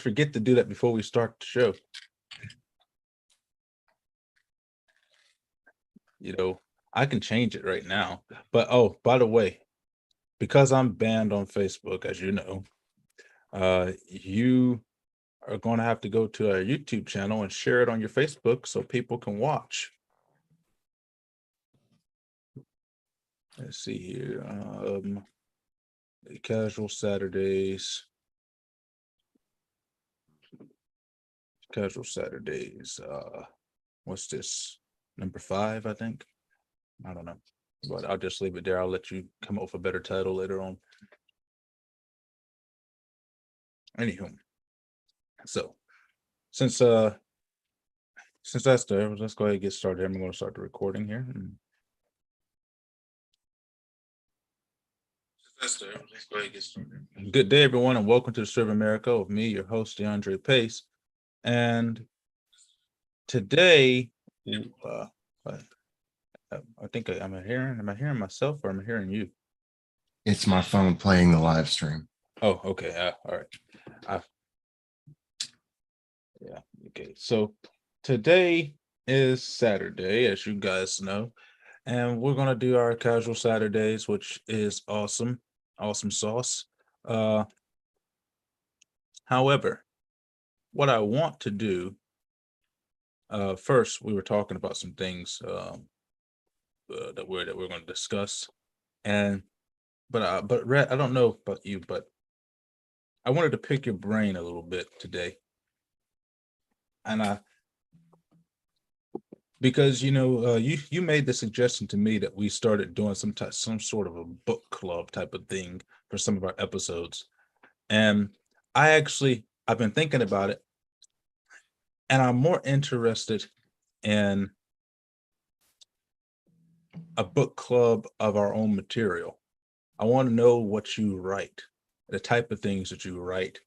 forget to do that before we start the show. You know, I can change it right now. But oh, by the way, because I'm banned on Facebook, as you know, you are going to have to go to our YouTube channel and share it on your Facebook so people can watch. Let's see here. Casual Saturdays. Casual Saturdays. What's this? Number 5, I think. I don't know. But I'll just leave it there. I'll let you come up with a better title later on. Anywho. So since that's there, let's go ahead and get started. I'm going to start the recording here. Let's go ahead and get started. Good day, everyone, and welcome to the Serve America with me, your host, DeAndre Pace. And today, I think am I hearing myself or am I hearing you? It's my phone playing the live stream. Oh, okay. All right. Yeah. Okay. So today is Saturday, as you guys know, and we're gonna do our casual Saturdays, which is awesome sauce. However, what I want to do, first, we were talking about some things that we're going to discuss, but Rhett, I don't know about you, but I wanted to pick your brain a little bit today, and because you made the suggestion to me that we started doing some sort of a book club type of thing for some of our episodes, and I've been thinking about it, and I'm more interested in a book club of our own material. I want to know what you write, the type of things that you write,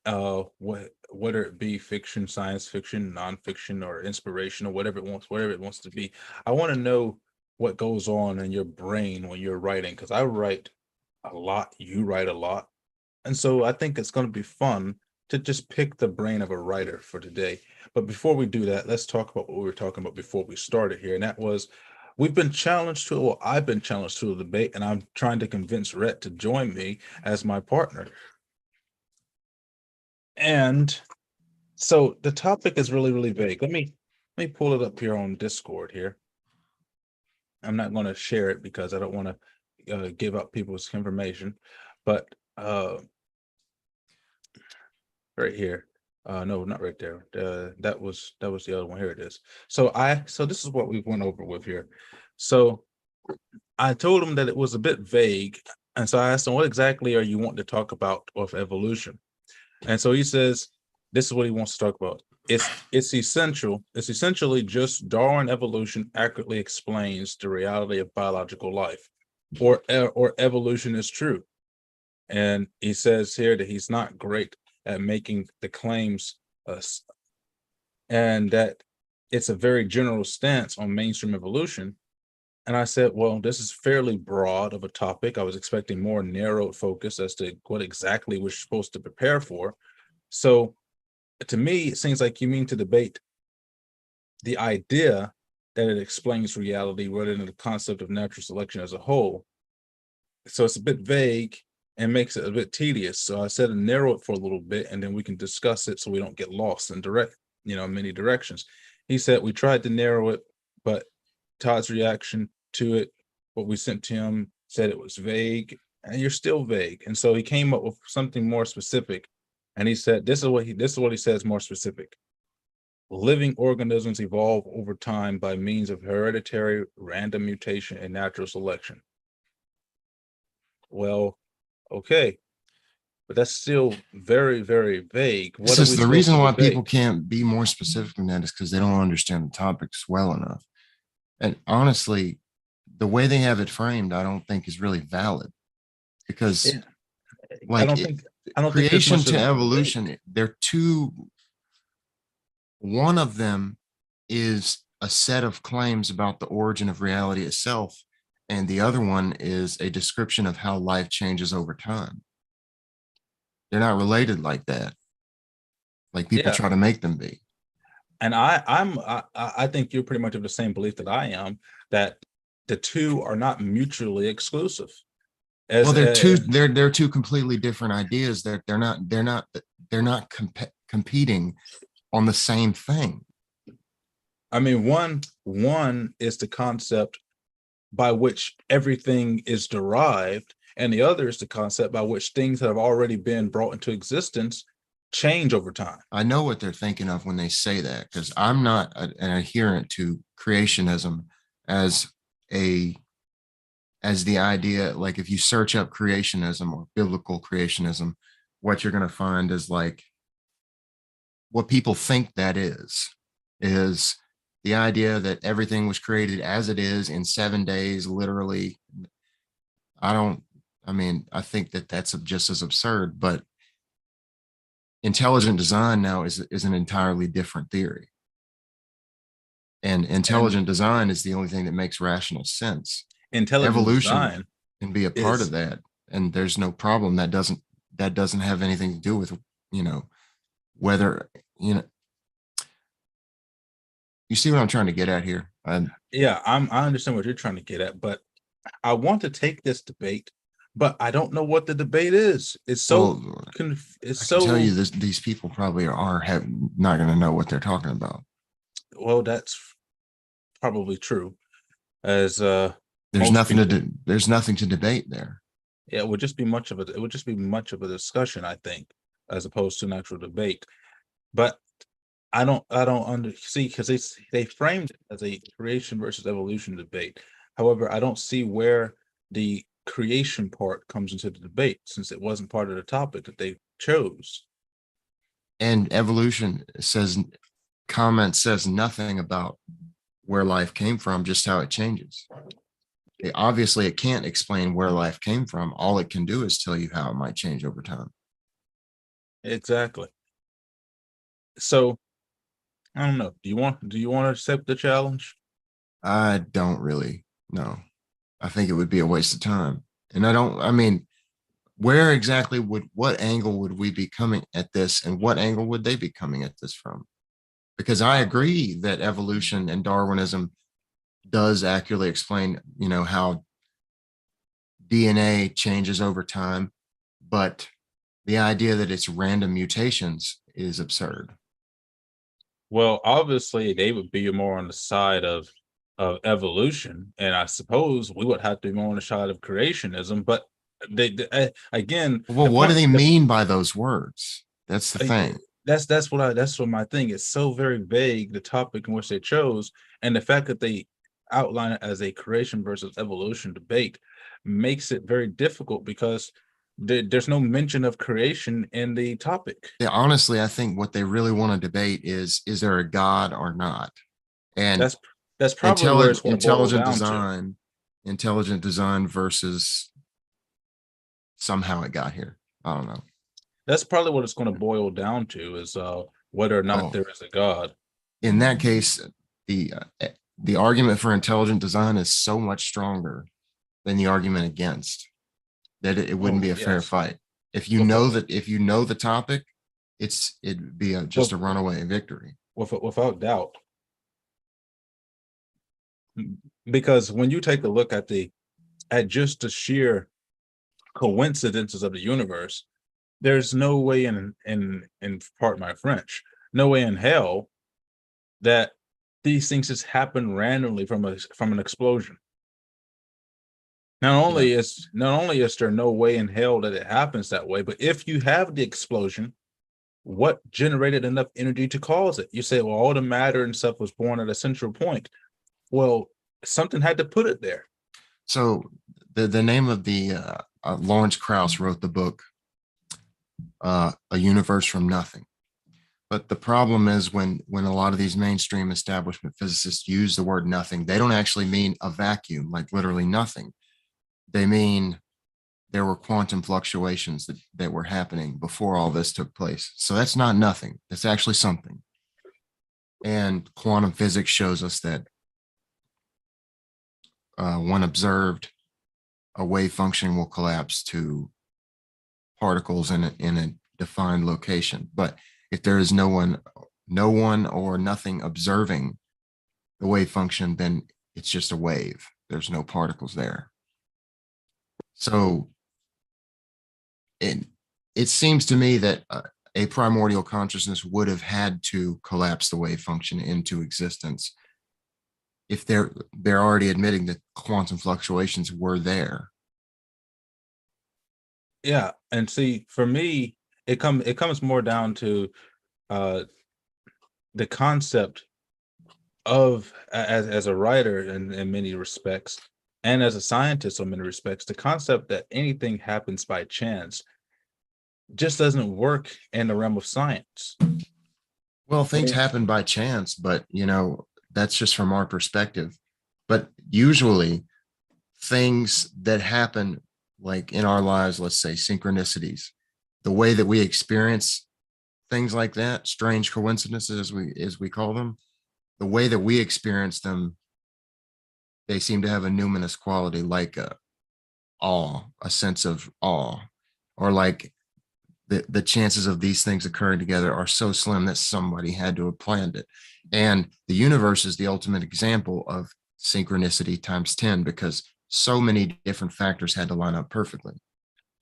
whether it be fiction, science fiction, nonfiction, or inspirational, whatever it wants to be. I want to know what goes on in your brain when you're writing, because I write a lot, you write a lot, and so I think it's going to be fun to just pick the brain of a writer for today. But before we do that, let's talk about what we were talking about before we started here, and that was I've been challenged to a debate, and I'm trying to convince Rhett to join me as my partner. And so the topic is really, really vague. Let me pull it up here on Discord here. I'm not going to share it because I don't want to give up people's information, but right here. No, not right there. That was the other one. Here it is. So this is what we went over with here. So I told him that it was a bit vague, and so I asked him, what exactly are you wanting to talk about with evolution? And so he says, this is what he wants to talk about. It's essentially just Darwin evolution accurately explains the reality of biological life, or evolution is true. And he says here that he's not great at making the claims, and that it's a very general stance on mainstream evolution. And I said, well, this is fairly broad of a topic. I was expecting more narrowed focus as to what exactly we're supposed to prepare for. So to me, it seems like you mean to debate the idea that it explains reality rather than the concept of natural selection as a whole. So it's a bit vague and makes it a bit tedious. So I said to narrow it for a little bit, and then we can discuss it so we don't get lost in many directions. He said we tried to narrow it, but Todd's reaction to it, what we sent to him, said it was vague, and you're still vague. And so he came up with something more specific, and he said this is what he says more specific. Living organisms evolve over time by means of hereditary, random mutation, and natural selection. Well, okay, but that's still very, very vague. This is the reason why people can't be more specific than that, is because they don't understand the topics well enough. And honestly, the way they have it framed, I don't think is really valid, because I don't think creation to evolution, they're two. One of them is a set of claims about the origin of reality itself, and the other one is a description of how life changes over time. They're not related like that. like people Yeah. try to make them be. And I think you're pretty much of the same belief that I am, that the two are not mutually exclusive. Well, As they're two completely different ideas. They're not competing on the same thing. I mean, one is the concept by which everything is derived, and the other is the concept by which things that have already been brought into existence change over time. I know what they're thinking of when they say that, because I'm not an adherent to creationism as a as the idea. Like, if you search up creationism or biblical creationism, what you're going to find is like what people think that is the idea that everything was created as it is in 7 days, literally. I don't, I mean, I think that that's just as absurd, but intelligent design now is an entirely different theory. And And intelligent design is the only thing that makes rational sense. intelligent Evolution design can be a part of is, that. And there's no problem. That doesn't have anything to do with, you know, whether, you know, you see what I'm trying to get at here. yeah, I understand what you're trying to get at, but I want to take this debate, but I don't know what the debate is. It's so Well, it's I can tell you so this, these people probably not going to know what they're talking about. well, that's probably true. As most people, There's nothing to debate there. yeah, it would just be much of a discussion, I think, as opposed to an actual debate. But I don't under see, because they framed it as a creation versus evolution debate. However, I don't see where the creation part comes into the debate, since it wasn't part of the topic that they chose. And evolution says nothing about where life came from, just how it changes. Obviously, it can't explain where life came from. All it can do is tell you how it might change over time. Exactly. So I don't know. Do you want to accept the challenge? I don't really know. I think it would be a waste of time. And I mean, what angle would we be coming at this, and what angle would they be coming at this from? Because I Uh, agree that evolution and Darwinism does accurately explain, how DNA changes over time, but the idea that it's random mutations is absurd. well, obviously they would be more on the side of evolution, and I suppose we would have to be more on the side of creationism. But again, Well, the what do point they the mean by those words? That's the thing. that's what my thing is, so very vague, the topic in which they chose, and the fact that they outline it as a creation versus evolution debate makes it very difficult, because there's no mention of creation in the topic. Honestly, I think what they really want to debate is there a God or not? And That's that's probably where it's going to boil intelligent down to. design, intelligent design versus somehow it got here. I don't know. That's probably what it's going to boil down to, is whether or not Oh, there is a God. in that case, the argument for intelligent design is so much stronger than the argument against, that it wouldn't Oh be a fair yes, fight. without If you know the topic, it'd be just with, a runaway victory. without doubt. Because when you take a look at just the sheer coincidences of the universe, there's no way in part my French, no way in hell that these things just happen randomly from an explosion. Yeah. Not only is there no way in hell that it happens that way, but if you have the explosion, what generated enough energy to cause it? You say, well, all the matter and stuff was born at a central point. Well, something had to put it there. So the name of the Lawrence Krauss wrote the book, A Universe from Nothing. But the problem is, when a lot of these mainstream establishment physicists use the word nothing, they don't actually mean a vacuum, like literally nothing. They mean there were quantum fluctuations that were happening before all this took place. So that's not nothing. That's actually something. And quantum physics shows us that when observed, a wave function will collapse to particles in a defined location. But If there is no one or nothing observing the wave function, then it's just a wave. There's no particles there. So it it seems to me that a primordial consciousness would have had to collapse the wave function into existence if they're already admitting that quantum fluctuations were there. Yeah, and see, for me, it comes more down to uh the concept of as a writer in many respects, and as a scientist in many respects, the concept that anything happens by chance just doesn't work in the realm of science. Well, things happen by chance, but that's just from our perspective. But usually things that happen like in our lives, let's say synchronicities, the way that we experience things like that, strange coincidences as we call them, the way that we experience them, they seem to have a numinous quality, like a sense of awe, or like the chances of these things occurring together are so slim that somebody had to have planned it. And the universe is the ultimate example of synchronicity times 10, because so many different factors had to line up perfectly.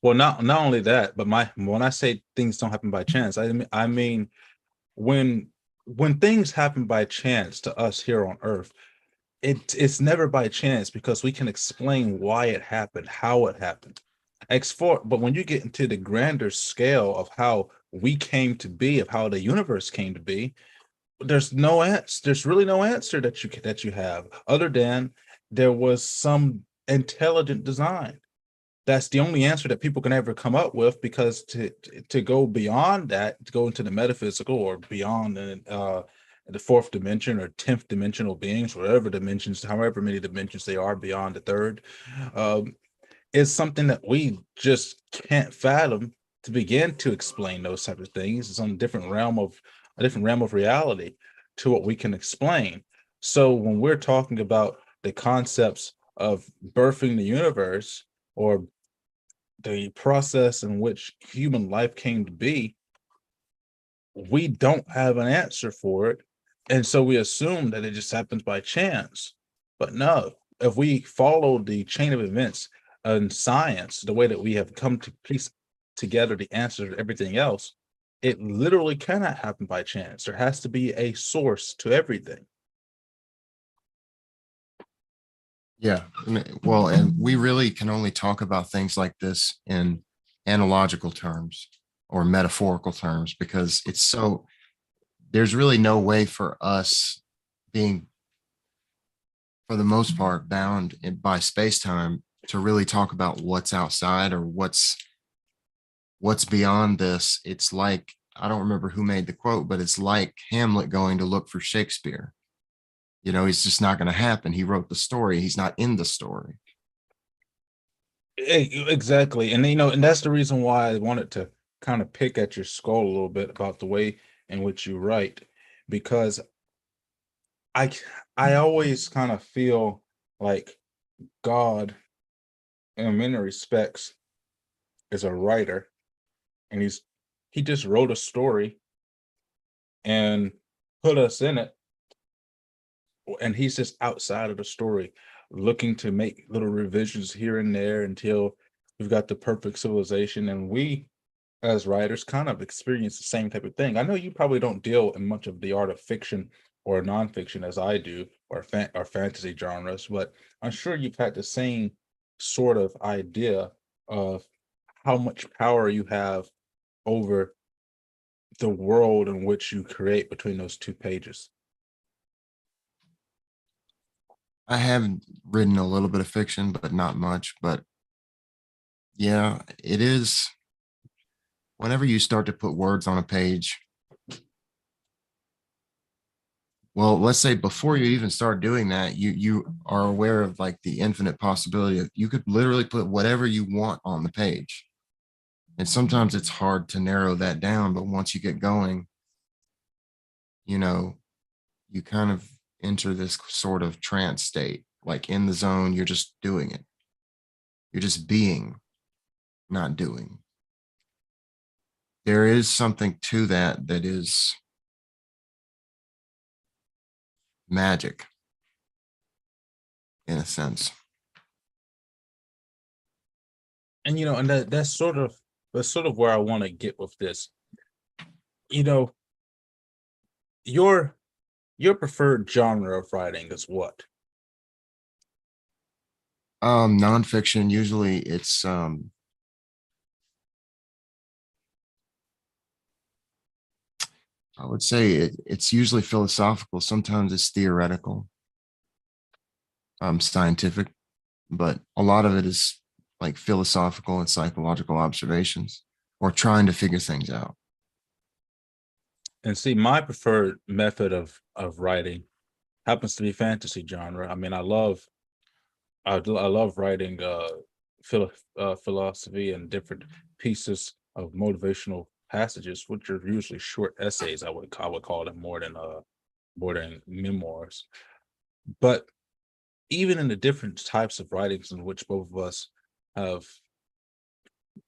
Well, not only that, but when I say things don't happen by chance, I mean when when things happen by chance to us here on Earth, it's never by chance because we can explain why it happened, how it happened. But when you get into the grander scale of how we came to be, of how the universe came to be, there's no answer. There's really no answer that you have other than there was some intelligent design. That's the only answer that people can ever come up with, because to go beyond that, to go into the metaphysical or beyond the fourth dimension or 10th dimensional beings, whatever dimensions, however many dimensions they are beyond the third, um, is something that we just can't fathom to begin to explain those type of things. It's on a different realm of reality to what we can explain. So when we're talking about the concepts of birthing the universe, or the process in which human life came to be, we don't have an answer for it. And so we assume that it just happens by chance. But no, if we follow the chain of events in science, the way that we have come to piece together the answer to everything else, it literally cannot happen by chance. There has to be a source to everything. Yeah. Well, and we really can only talk about things like this in analogical terms or metaphorical terms, because there's really no way for us, being for the most part bound by space time, to really talk about what's outside or what's beyond this. It's like, I don't remember who made the quote, but it's like Hamlet going to look for Shakespeare. It's just not going to happen. He wrote the story, he's not in the story. Exactly. And and that's the reason why I wanted to kind of pick at your skull a little bit about the way in which you write, because I I always kind of feel like God, in many respects, is a writer, and he just wrote a story and put us in it, and he's just outside of the story, looking to make little revisions here and there until we've got the perfect civilization. And we, as writers, kind of experience the same type of thing. I know you probably don't deal in much of the art of fiction or nonfiction as I do, or fantasy genres, but I'm sure you've had the same sort of idea of how much power you have over the world in which you create between those two pages. I have written a little bit of fiction, but not much. But yeah, it is, whenever you start to put words on a page, well, let's say before you even start doing that, you are aware of like the infinite possibility of, you could literally put whatever you want on the page. And sometimes it's hard to narrow that down, but once you get going, you know, you kind of enter this sort of trance state, like in the zone. You're just doing it. You're just being, not doing. There is something to that that is magic in a sense. And and that's sort of where I want to get with this. You know, your your preferred genre of writing is what? Nonfiction, usually it's I would say it's usually philosophical. Sometimes it's theoretical, scientific, but a lot of it is like philosophical and psychological observations or trying to figure things out. And see, my preferred method of writing happens to be fantasy genre. I mean, I love writing philosophy and different pieces of motivational passages, which are usually short essays. I would call them more than memoirs. But even in the different types of writings in which both of us have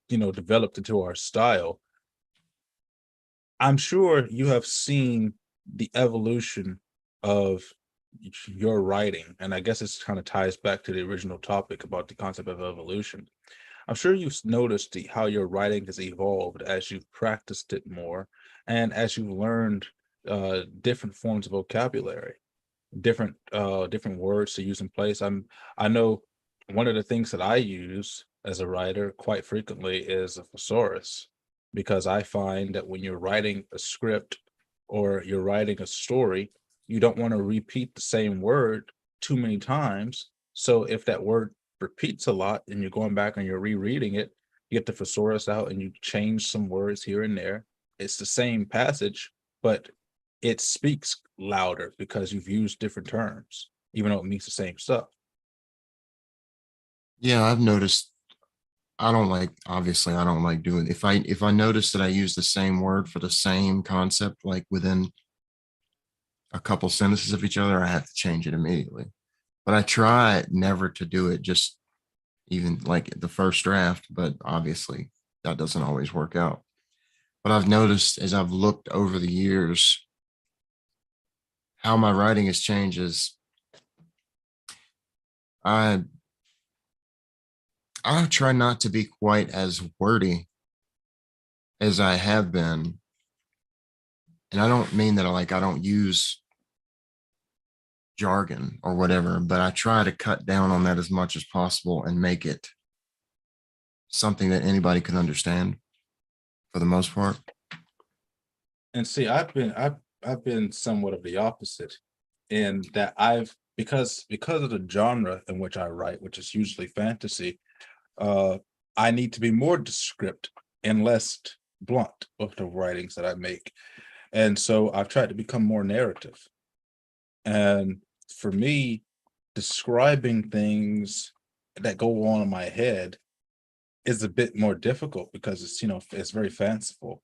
developed into our style, I'm sure you have seen the evolution of your writing, and I guess this kind of ties back to the original topic about the concept of evolution. I'm sure you've noticed how your writing has evolved as you've practiced it more and as you've learned different forms of vocabulary, different words to use in place. I know one of the things that I use as a writer quite frequently is a thesaurus, because I find that when you're writing a script or you're writing a story, you don't want to repeat the same word too many times. So if that word repeats a lot and you're going back and you're rereading it, you get the thesaurus out and you change some words here and there. It's the same passage, but it speaks louder because you've used different terms, even though it means the same stuff. Yeah, I've noticed I don't like obviously I don't like doing if I notice that I use the same word for the same concept like within a couple sentences of each other, I have to change it immediately. But I try never to do it just even like the first draft, but obviously that doesn't always work out. But I've noticed as I've looked over the years how my writing has changed is I I try not to be quite as wordy as I have been. And I don't mean that I don't use jargon or whatever, but I try to cut down on that as much as possible and make it something that anybody can understand for the most part. And see, I've been somewhat of the opposite in that because of the genre in which I write, which is usually fantasy, uh, I need to be more descriptive and less blunt with the writings that I make. And so I've tried to become more narrative. And for me, describing things that go on in my head is a bit more difficult because it's very fanciful.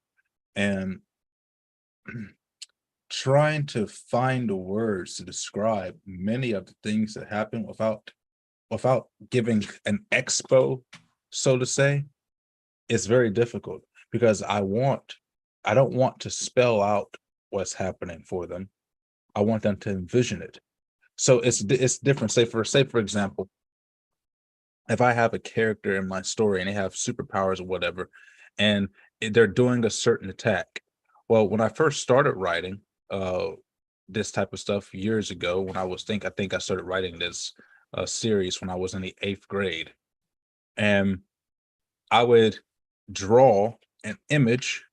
And trying to find the words to describe many of the things that happen without giving an expo, so to say, is very difficult because I don't want to spell out what's happening for them. I want them to envision it. So it's different. Say for example, if I have a character in my story and they have superpowers or whatever, and they're doing a certain attack. Well, when I first started writing this type of stuff years ago, I think I started writing this series when I was in the eighth grade, and I would draw an image,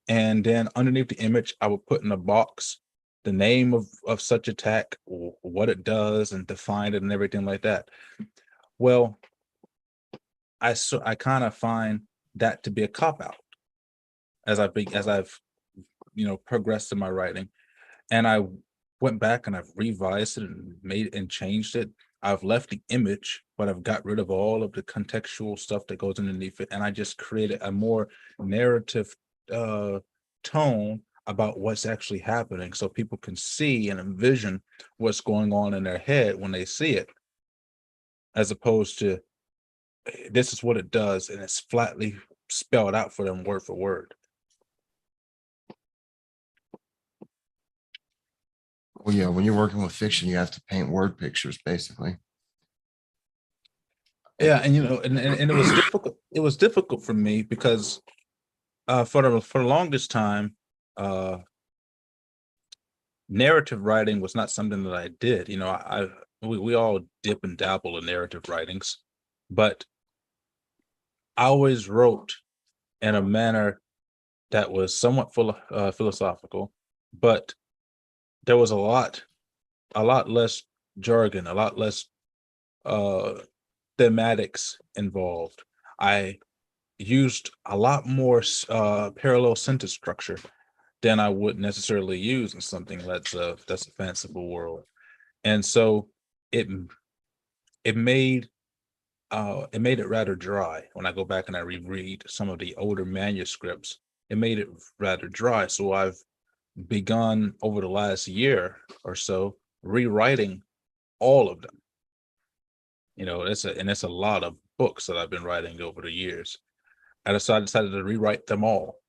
and then underneath the image, I would put in a box the name of such attack, what it does, and define it, and everything like that. Well, I kind of find that to be a cop out as I've progressed in my writing, and I went back and I've revised it and made and changed it. I've left the image, but I've got rid of all of the contextual stuff that goes underneath it, and I just created a more narrative uh, tone about what's actually happening, so people can see and envision what's going on in their head when they see it, as opposed to this is what it does, and it's flatly spell it out for them word for word. Well, yeah, when you're working with fiction, you have to paint word pictures, basically. Yeah, and and it was difficult. It was difficult for me because for the longest time, uh, narrative writing was not something that I did. We all dip and dabble in narrative writings, but I always wrote in a manner that was somewhat philosophical, but there was a lot less jargon, a lot less uh, thematics involved. I used a lot more parallel sentence structure than I would necessarily use in something that's a fanciful world. And so it it made it rather dry. When I go back and I reread some of the older manuscripts, it made it rather dry. So I've begun over the last year or so rewriting all of them. It's a lot of books that I've been writing over the years. And so I decided to rewrite them all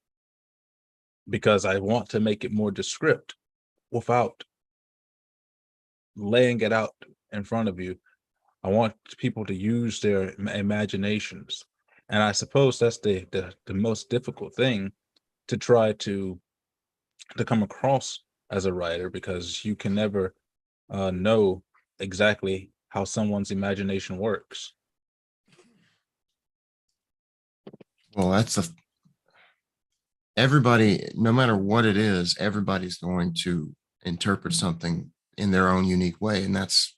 because I want to make it more descript without laying it out in front of you. I want people to use their imaginations. And I suppose that's the most difficult thing to try to come across as a writer, because you can never know exactly how someone's imagination works. Well, everybody, no matter what it is, everybody's going to interpret something in their own unique way. And that's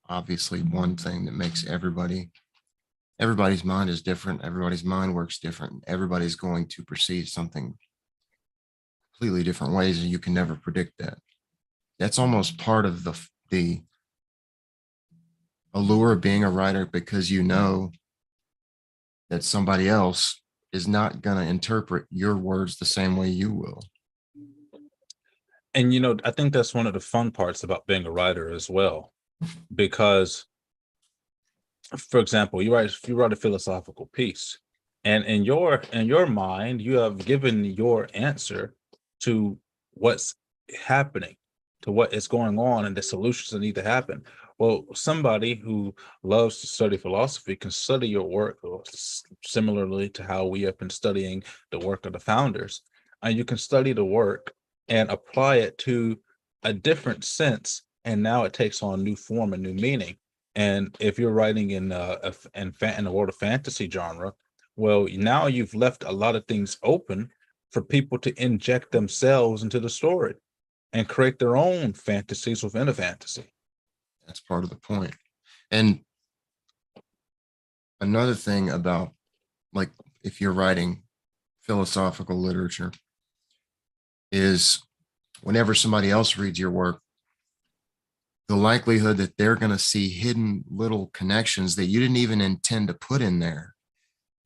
obviously one thing that makes everybody's mind is different. Everybody's mind works different. Everybody's going to perceive something completely different ways, and you can never predict that. That's almost part of the allure of being a writer, because you know that somebody else is not going to interpret your words the same way you will. And I think that's one of the fun parts about being a writer as well, because, for example, you write a philosophical piece, and in your mind, you have given your answer to what's happening, to what is going on, and the solutions that need to happen. Well, somebody who loves to study philosophy can study your work, or similarly to how we have been studying the work of the founders, and you can study the work and apply it to a different sense, and now it takes on new form and new meaning. And if you're writing in in the world of fantasy genre, well, now you've left a lot of things open for people to inject themselves into the story and create their own fantasies within a fantasy. That's part of the point. And another thing about, like, if you're writing philosophical literature, is whenever somebody else reads your work, the likelihood that they're going to see hidden little connections that you didn't even intend to put in there,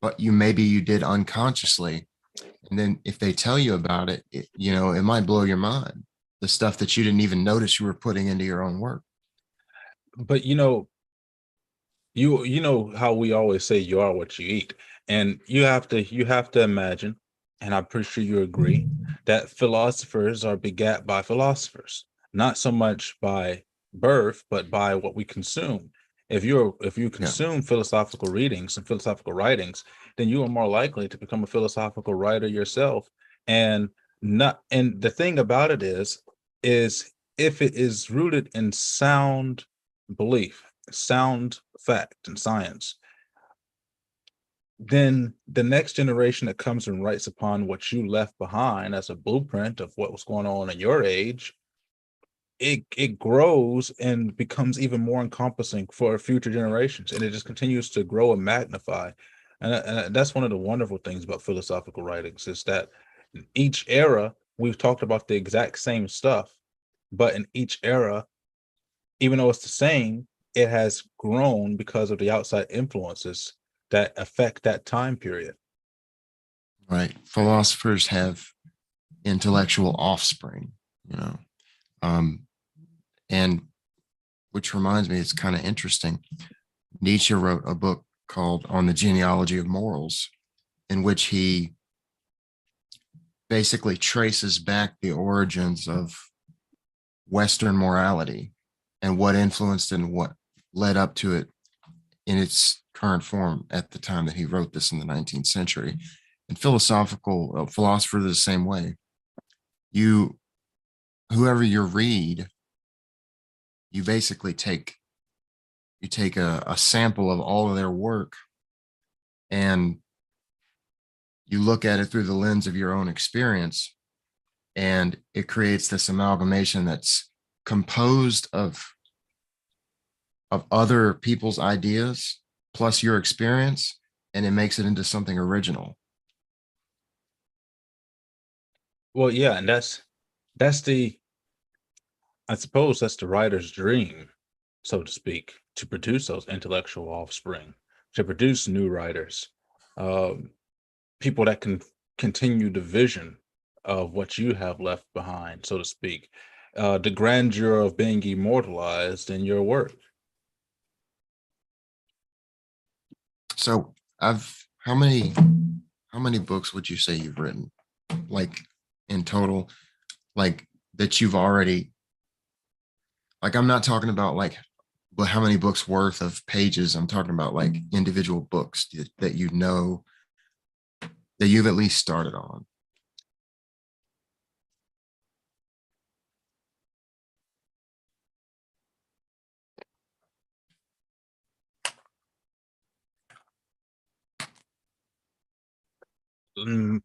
but maybe you did unconsciously. And then if they tell you about it, it might blow your mind, the stuff that you didn't even notice you were putting into your own work. But you know how we always say you are what you eat, and you have to imagine, and I'm pretty sure you agree, that philosophers are begat by philosophers, not so much by birth but by what we consume. If you Yeah. consume philosophical readings and philosophical writings, then you are more likely to become a philosophical writer yourself. And not and the thing about it is if it is rooted in sound belief, sound fact and science, then the next generation that comes and writes upon what you left behind as a blueprint of what was going on in your age, it grows and becomes even more encompassing for future generations, and it just continues to grow and magnify. And that's one of the wonderful things about philosophical writings, is that in each era we've talked about the exact same stuff, but in each era, even though it's the same, it has grown because of the outside influences that affect that time period. Right. Philosophers have intellectual offspring, you know. Um, and which reminds me, it's kind of interesting. Nietzsche wrote a book called On the Genealogy of Morals. in which he basically traces back the origins of Western morality and what influenced and what led up to it in its current form at the time that he wrote this in the 19th century. And philosophers are the same way. You, whoever you read, you basically take a sample of all of their work and you look at it through the lens of your own experience, and it creates this amalgamation that's composed of other people's ideas plus your experience, and it makes it into something original. Well, yeah, and that's the I suppose that's the writer's dream, so to speak, to produce those intellectual offspring, to produce new writers, um, people that can continue the vision of what you have left behind, so to speak, the grandeur of being immortalized in your work. So I've how many books would you say you've written? Like in total, like that you've already, like I'm not talking about like but how many books worth of pages. I'm talking about like individual books that you know that you've at least started on.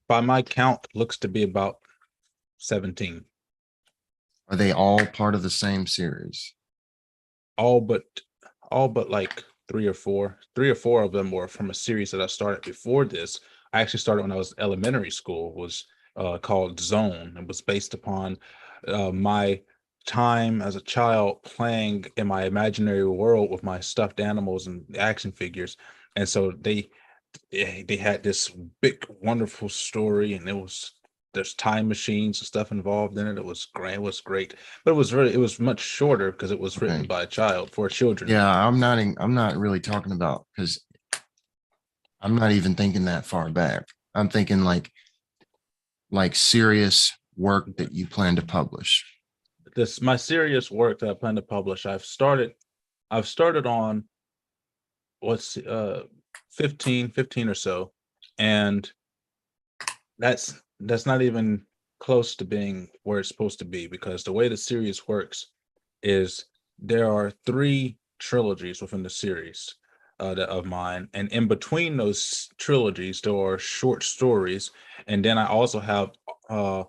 By my count, looks to be about 17. Are they all part of the same series? All but all but like three or four of them were from a series that I started before this. I actually started when I was elementary school, was called Zone. It was based upon my time as a child playing in my imaginary world with my stuffed animals and action figures. And so they had this big wonderful story, and there's time machines and stuff involved in it. It was great. It was great, but it was much shorter because it was written Okay. by a child for children. Yeah, I'm not really talking about, because I'm not even thinking that far back. I'm thinking like serious work that you plan to publish. This my serious work that I plan to publish. I've started on what's 15 or so, and that's not even close to being where it's supposed to be, because the way the series works is there are three trilogies within the series of mine, and in between those trilogies there are short stories, and then I also have uh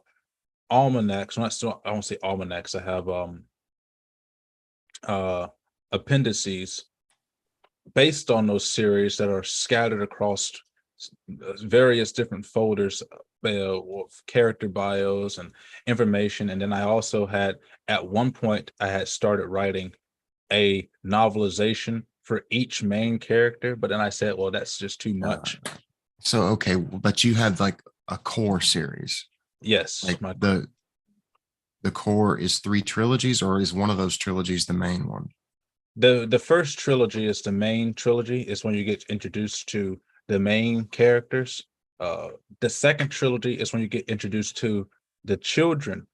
almanacs. Not so I won't say almanacs. I have uh appendices based on those series that are scattered across various different folders with character bios and information. And then I also had, at one point, I had started writing a novelization for each main character, but then I said, well, that's just too Uh, much. so okay, but you have like a core series. Yes, Like the core is three trilogies, or is one of those trilogies the main one? the first trilogy is the main trilogy. Is when you get introduced to the main characters. The second trilogy is when you get introduced to the children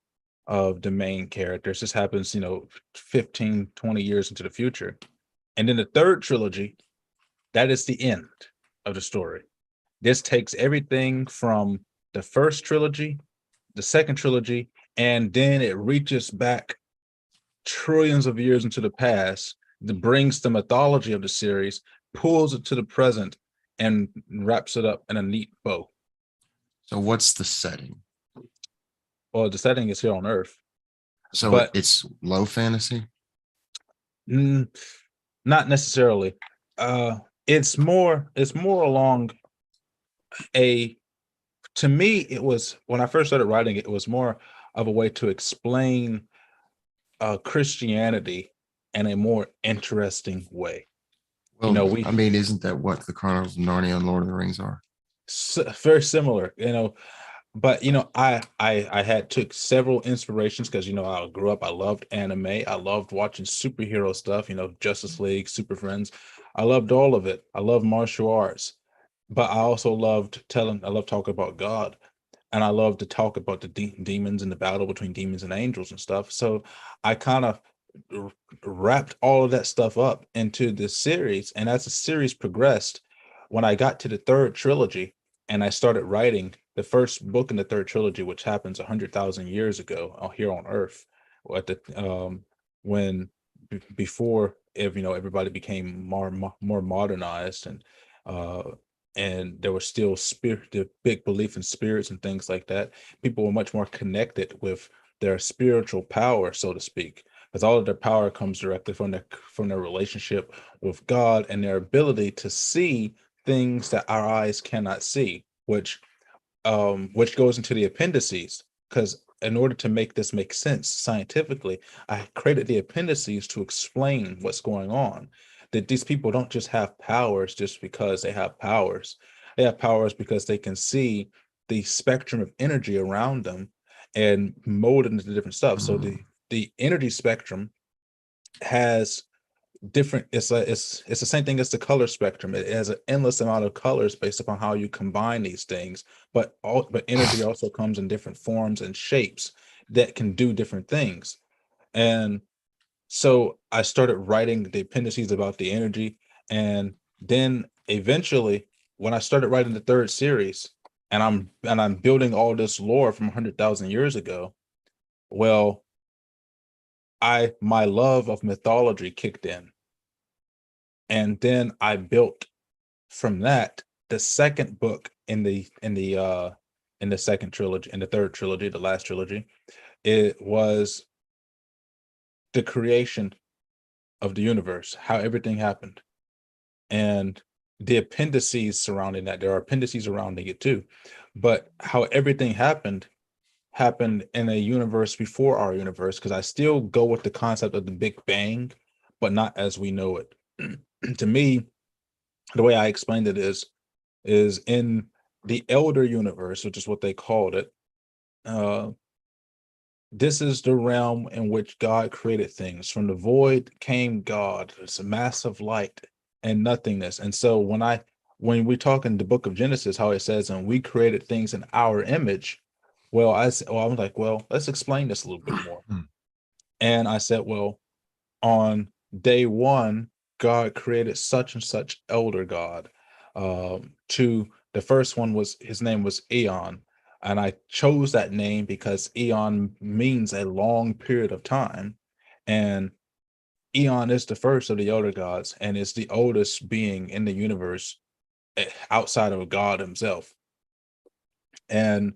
of the main characters. This happens, 15, 20 years into the future. And then the third trilogy, that is the end of the story. This takes everything from the first trilogy, the second trilogy, and then it reaches back trillions of years into the past, that brings the mythology of the series, pulls it to the present, and wraps it up in a neat bow. So what's the setting? Well, the setting is here on Earth, So but it's low fantasy. mm, not necessarily. Uh, it's more along a. To me, it was when I first started writing it. It was more of a way to explain Christianity in a more interesting way. You Well, know, I we mean, isn't that what the Chronicles of Narnia and Lord of the Rings are? very similar. But I had took several inspirations because I grew up. I loved anime. I loved watching superhero stuff. Justice League, Super Friends. I loved all of it. I love martial arts. but I also loved telling. I love talking about God, and I love to talk about the demons and the battle between demons and angels and stuff. So I kind of wrapped all of that stuff up into this series. And as the series progressed, when I got to the third trilogy and I started writing the first book in the third trilogy, which happens 100,000 years ago here on Earth, at the when before everybody became more modernized, uh and there was still spirit, the big belief in spirits and things like that. People were much more connected with their spiritual power, so to speak, because all of their power comes directly from their relationship with God and their ability to see things that our eyes cannot see, which goes into the appendices. Because in order to make this make sense scientifically, I created the appendices to explain what's going on. That these people don't just have powers just because they have powers. They have powers because they can see the spectrum of energy around them and mold it into different stuff. So Mm. the energy spectrum has different, it's the same thing as the color spectrum. It has an endless amount of colors based upon how you combine these things, but energy also comes in different forms and shapes that can do different things. And so I started writing the appendices about the energy, and then eventually when I started writing the third series, and I'm building all this lore from 100,000 years ago, well, I my love of mythology kicked in, and then I built from that the second book in the second trilogy, in the third trilogy, the last trilogy. It was the creation of the universe, how everything happened, and the appendices surrounding that. There are appendices surrounding it too, but how everything happened in a universe before our universe, because I still go with the concept of the Big Bang, but not as we know it. To me, the way I explained it is in the elder universe, which is what they called it. Uh, this is the realm in which God created things. From the void came God. It's a massive light and nothingness. And so when we talk in the book of Genesis, how it says, and we created things in our image. Well, I was like, well, let's explain this a little bit more. And I said, well, on day one, God created such and such elder God. To the first one was, his name was Eon, and I chose that name because Eon means a long period of time, and Eon is the first of the elder gods, and is the oldest being in the universe, outside of God himself. And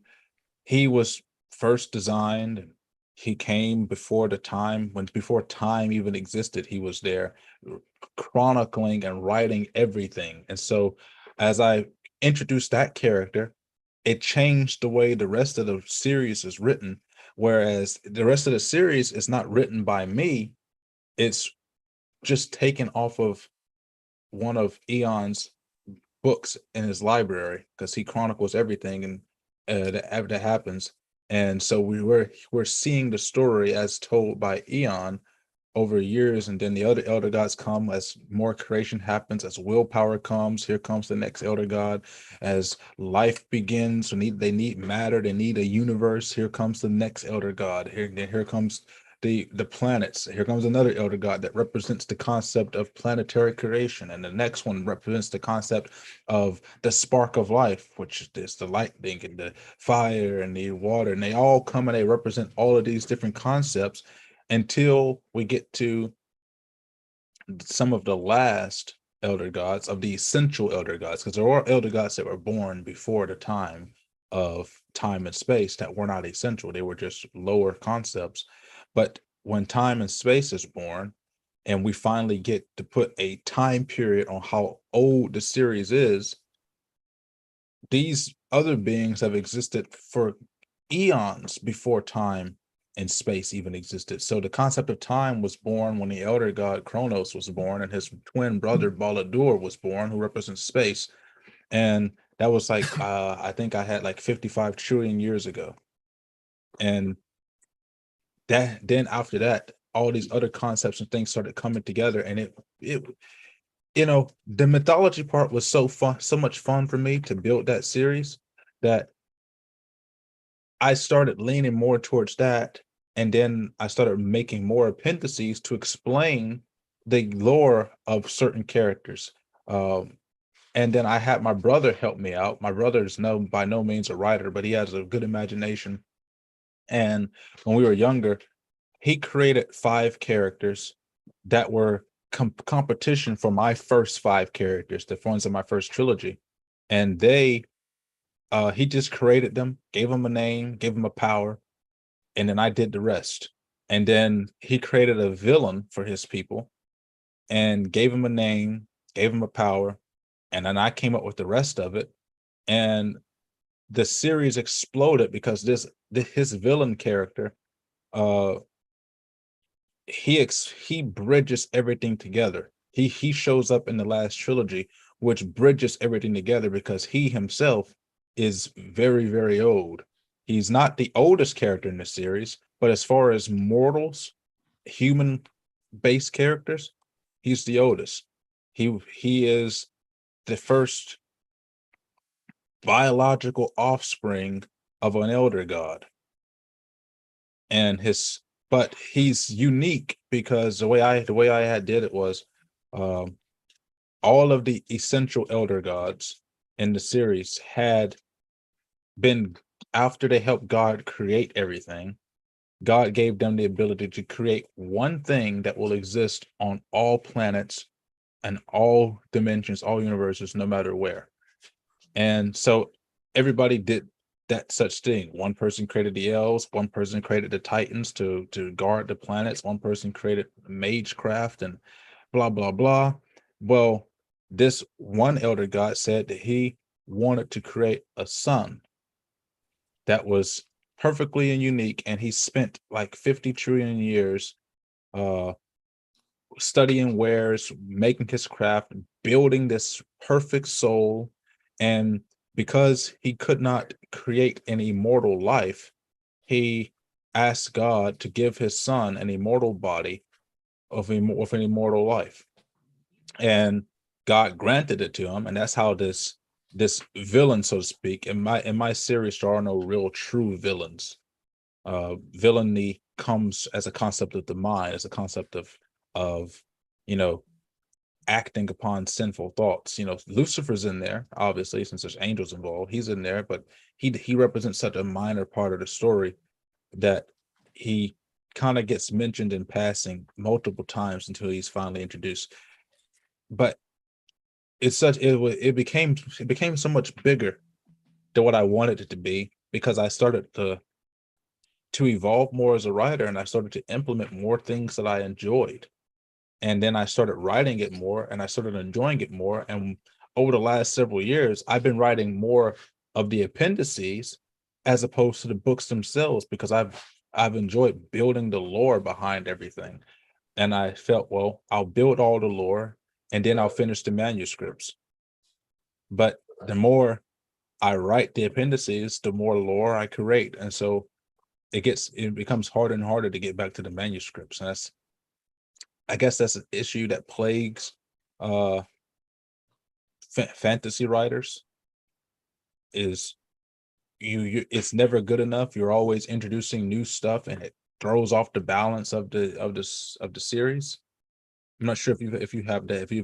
he was first designed, and he came before the time, when before time even existed, he was there, chronicling and writing everything. And so as I introduced that character, it changed the way the rest of the series is written. Whereas the rest of the series is not written by me, it's just taken off of one of Eon's books in his library, because he chronicles everything and that happens. And so we're seeing the story as told by Eon over years, and then the other elder gods come as more creation happens, as willpower comes. Here comes the next elder god. As life begins, they need matter, they need a universe. Here comes the next elder god. Here comes the planets. Here comes another elder god that represents the concept of planetary creation, and the next one represents the concept of the spark of life, which is the lightning and the fire and the water, and they all come and they represent all of these different concepts until we get to some of the last elder gods, of the essential elder gods, because there are elder gods that were born before the time of time and space that were not essential. They were just lower concepts. But when time and space is born, and we finally get to put a time period on how old the series is, these other beings have existed for eons before time and space even existed. So the concept of time was born when the elder god Kronos was born, and his twin brother Baladur was born, who represents space. And that was like, I think I had like 55 trillion years ago. And then after that, all these other concepts and things started coming together, and it the mythology part was so fun, so much fun for me to build that series that I started leaning more towards that. And then I started making more appendices to explain the lore of certain characters. Um, and then I had my brother help me out. My brother is by no means a writer, but he has a good imagination. And when we were younger, he created 5 characters that were competition for my first 5 characters, the ones in my first trilogy. And he just created them, gave them a name, gave them a power, and then I did the rest. And then he created a villain for his people and gave him a name, gave him a power, and then I came up with the rest of it. And the series exploded because his villain character, uh he bridges everything together. He shows up in the last trilogy, which bridges everything together because he himself is very, very old. He's not the oldest character in the series, but as far as mortals, human based characters, he's the oldest. He is the first biological offspring of an elder god. And his but he's unique because the way I had did it was, um all of the essential elder gods in the series had been, after they helped God create everything, God gave them the ability to create one thing that will exist on all planets and all dimensions, all universes, no matter where. And so everybody did that such thing. One person created the elves, one person created the titans to guard the planets, one person created magecraft and blah blah blah. Well, this one elder god said that he wanted to create a sun that was perfectly and unique, and he spent like 50 trillion years uh studying wares, making his craft, building this perfect soul. And because he could not create an immortal life, he asked God to give his son an immortal body of an immortal life. And God granted it to him. And that's how this villain, so to speak, in my series, there are no real true villains. Villainy comes as a concept of the mind, as a concept of you know acting upon sinful thoughts. Lucifer's in there, obviously, since there's angels involved. He's in there, but he represents such a minor part of the story that he kind of gets mentioned in passing multiple times until he's finally introduced. But it became so much bigger than what I wanted it to be, because I started to evolve more as a writer, and I started to implement more things that I enjoyed. And then I started writing it more, and I started enjoying it more. And over the last several years, I've been writing more of the appendices as opposed to the books themselves, because I've enjoyed building the lore behind everything. And I felt, well, I'll build all the lore and then I'll finish the manuscripts. But the more I write the appendices, the more lore I create. And so it becomes harder and harder to get back to the manuscripts. And I guess that's an issue that plagues uh fantasy writers, is it's never good enough. You're always introducing new stuff, and it throws off the balance of the series. I'm not sure if you've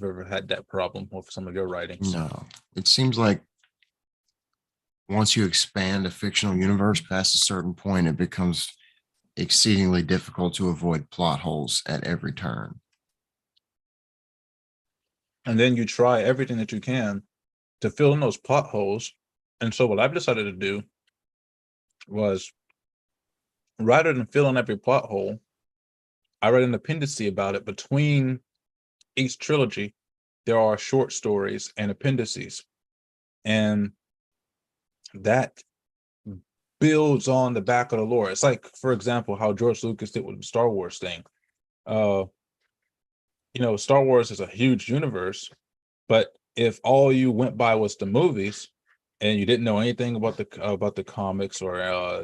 ever had that problem with some of your writings. No, it seems like once you expand a fictional universe past a certain point, it becomes exceedingly difficult to avoid plot holes at every turn. And then you try everything that you can to fill in those plot holes. And so what I've decided to do was, rather than fill in every plot hole, I read an appendice about it. Between each trilogy, there are short stories and appendices, and that builds on the back of the lore. It's like, for example, how George Lucas did with the Star Wars thing. Uh, Star Wars is a huge universe, but if all you went by was the movies and you didn't know anything about the comics or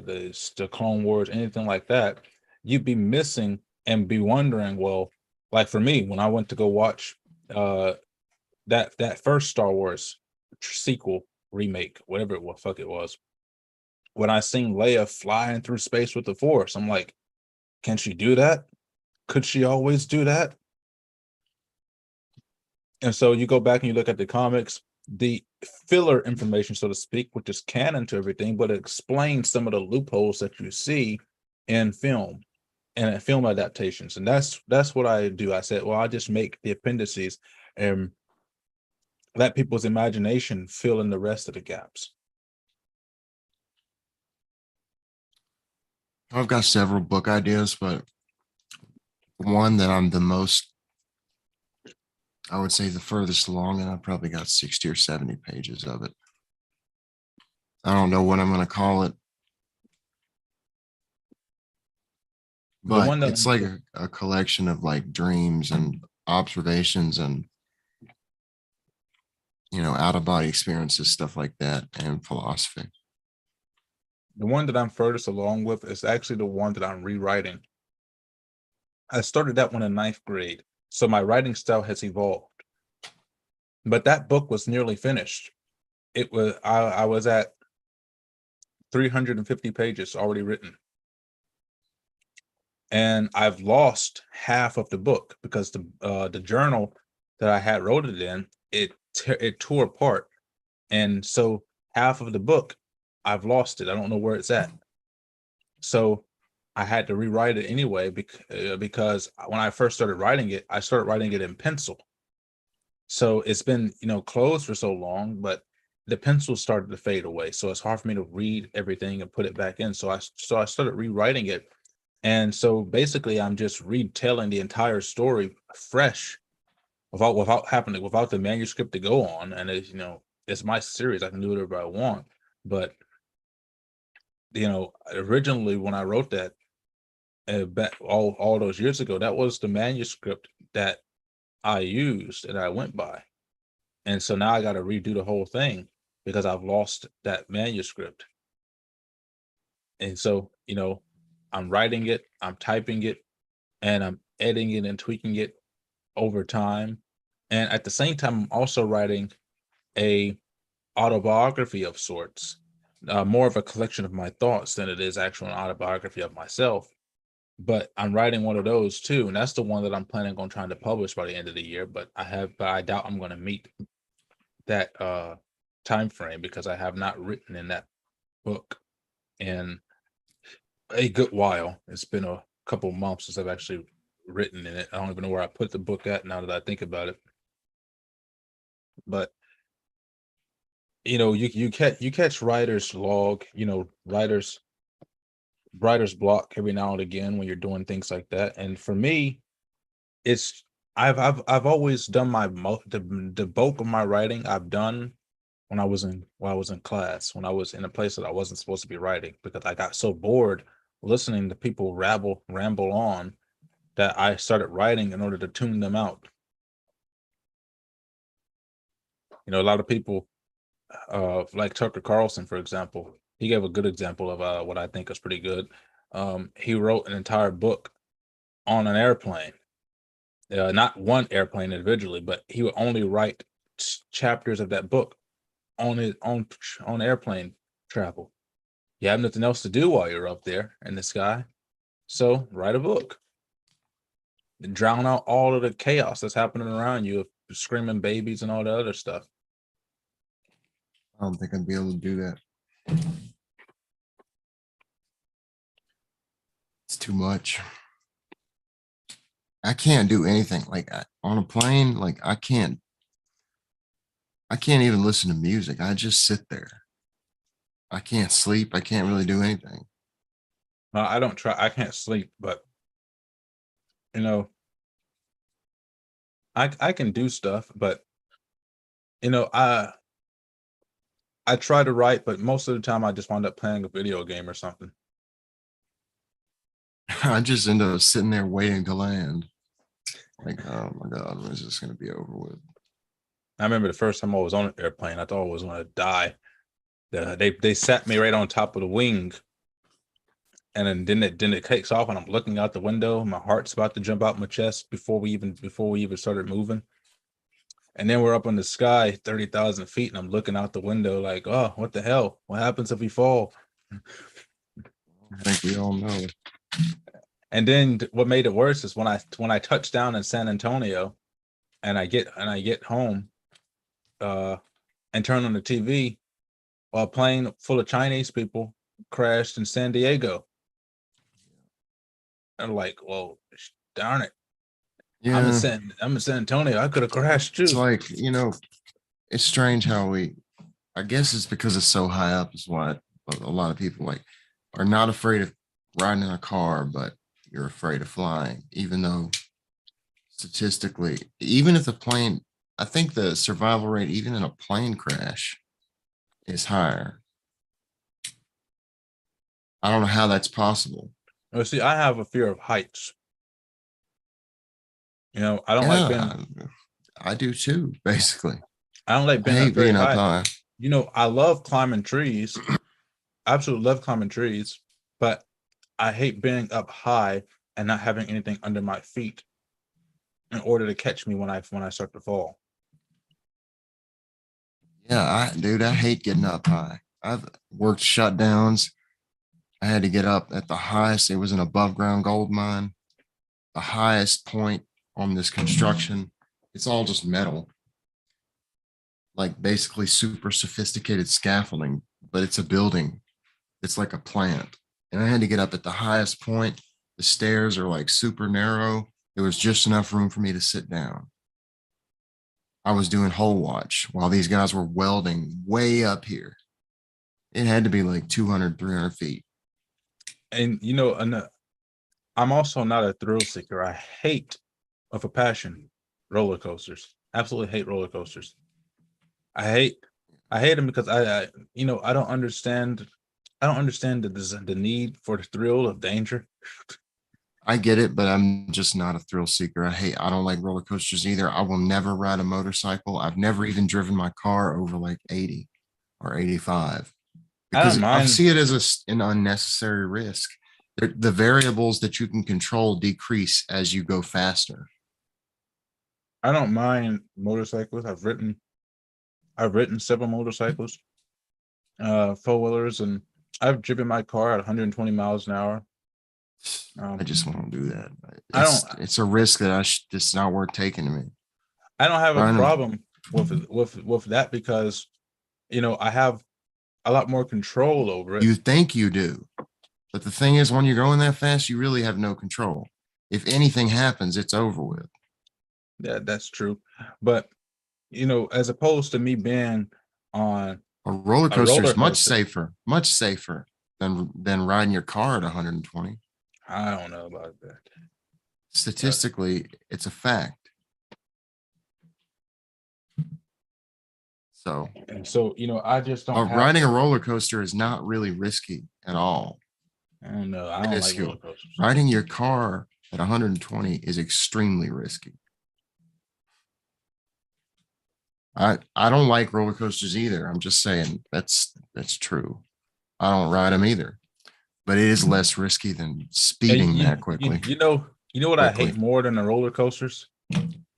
the Clone Wars, anything like that, you'd be missing and be wondering, well, like for me, when I went to go watch uh that first Star Wars sequel remake, whatever it was, fuck it was. When I seen Leia flying through space with the Force, I'm like, can she do that? Could she always do that? And so you go back and you look at the comics, the filler information, so to speak, which is canon to everything, but it explains some of the loopholes that you see in film and in film adaptations. And that's what I do. I said, well, I just make the appendices and let people's imagination fill in the rest of the gaps. I've got several book ideas, but one that I'm the most, I would say the furthest along, and I've probably got 60 or 70 pages of it. I don't know what I'm going to call it, The but one that it's like a collection of like dreams and observations and, out of body experiences, stuff like that, and philosophy. the one that I'm furthest along with is actually the one that I'm rewriting. I started that one in ninth grade, so my writing style has evolved. But that book was nearly finished. It was I was at 350 pages already written. And I've lost half of the book because the journal that I had wrote it in, it tore apart. And so half of the book, I've lost it. I don't know where it's at. So I had to rewrite it anyway because when I first started writing it, I started writing it in pencil. So it's been, closed for so long, but the pencil started to fade away. So it's hard for me to read everything and put it back in. So I started rewriting it. And so basically I'm just retelling the entire story fresh without the manuscript to go on. And it's my series. I can do whatever I want. But originally when I wrote that back all those years ago, that was the manuscript that I used and I went by. And so now I got to redo the whole thing because I've lost that manuscript. And so, I'm writing it, I'm typing it, and I'm editing it and tweaking it over time. And at the same time, I'm also writing a autobiography of sorts, more of a collection of my thoughts than it is actual autobiography of myself. But I'm writing one of those too, and that's the one that I'm planning on trying to publish by the end of the year. But I doubt I'm going to meet that time frame because I have not written in that book in a good while. It's been a couple months since I've actually written in it. I don't even know where I put the book at now that I think about it. But you catch writer's log, writer's block every now and again when you're doing things like that. And for me, it's I've always done the bulk of my writing I've done when I was in class, when I was in a place that I wasn't supposed to be writing because I got so bored listening to people ramble on that I started writing in order to tune them out. A lot of people like Tucker Carlson, for example, he gave a good example of what I think is pretty good. He wrote an entire book on an airplane, not one airplane individually, but he would only write chapters of that book on his on airplane travel. You have nothing else to do while you're up there in the sky, so write a book. Drown out all of the chaos that's happening around you of screaming babies and all the other stuff. I don't think I'd be able to do that. It's too much. I can't do anything like on a plane. Like I can't even listen to music. I just sit there. I can't sleep. I can't really do anything. I don't try. I can't sleep, but you know, I can do stuff, but you know, I try to write, but most of the time I just wind up playing a video game or something. I just end up sitting there waiting to land. Like, oh my God, when is this going to be over with? I remember the first time I was on an airplane, I thought I was going to die. They sat me right on top of the wing, and then it takes off, and I'm looking out the window. My heart's about to jump out my chest before we even started moving. And then we're up in the sky, 30,000 feet, and I'm looking out the window like, oh, what the hell? What happens if we fall? I think we all know. And then what made it worse is when I touched down in San Antonio and I get home uh and turn on the TV, while a plane full of Chinese people crashed in San Diego. I'm like, well, darn it. Yeah, I'm in San Antonio. I could have crashed it's too. like, it's strange how I guess it's because it's so high up is why a lot of people like are not afraid of riding in a car, but you're afraid of flying, even though statistically, even if the plane, I think the survival rate, even in a plane crash, is higher. I don't know how that's possible. Well, see, I have a fear of heights. I don't like being Yeah, I do too, basically. I don't like I being up hate very being up high. high. I love climbing trees. Absolutely love climbing trees, but I hate being up high and not having anything under my feet in order to catch me when I start to fall. Yeah, dude, I hate getting up high. I've worked shutdowns. I had to get up at the highest. It was an above ground gold mine, the highest point on this construction. It's all just metal, like basically super sophisticated scaffolding, but it's a building. It's like a plant. And I had to get up at the highest point. The stairs are like super narrow. There was just enough room for me to sit down. I was doing hole watch while these guys were welding way up here. It had to be like 200, 300 feet. And I'm also not a thrill seeker. I hate of a passion roller coasters. Absolutely hate roller coasters. I hate I hate them because I don't understand. I don't understand the need for the thrill of danger. I get it, but I'm just not a thrill seeker. I don't like roller coasters either. I will never ride a motorcycle. I've never even driven my car over like 80 or 85 I don't because I mind. see it as an unnecessary risk. The variables that you can control decrease as you go faster. I don't mind motorcycles. I've ridden several motorcycles, four wheelers, and I've driven my car at 120 miles an hour. I Um, just won't do that. I don't It's a risk that it's not worth taking to me. I don't have a Trying to, problem with that because I have a lot more control over it. you think you do, but the thing is, when you're going that fast, you really have no control. If anything happens, it's over with. Yeah, that's true. But as opposed to me being on A roller a coaster roller is coaster, much safer than riding your car at 120. I don't know about that. Uh, Statistically, it's a fact. So, and so, I just don't have. riding a roller coaster is not really risky at all. I don't know. I don't like roller Minuscule. coasters. Riding your car at 120 is extremely risky. I don't like roller coasters either. I'm just saying that's true. I don't ride them either, but it is less risky than And speeding that quickly. you know what I hate Quickly. more than the roller coasters?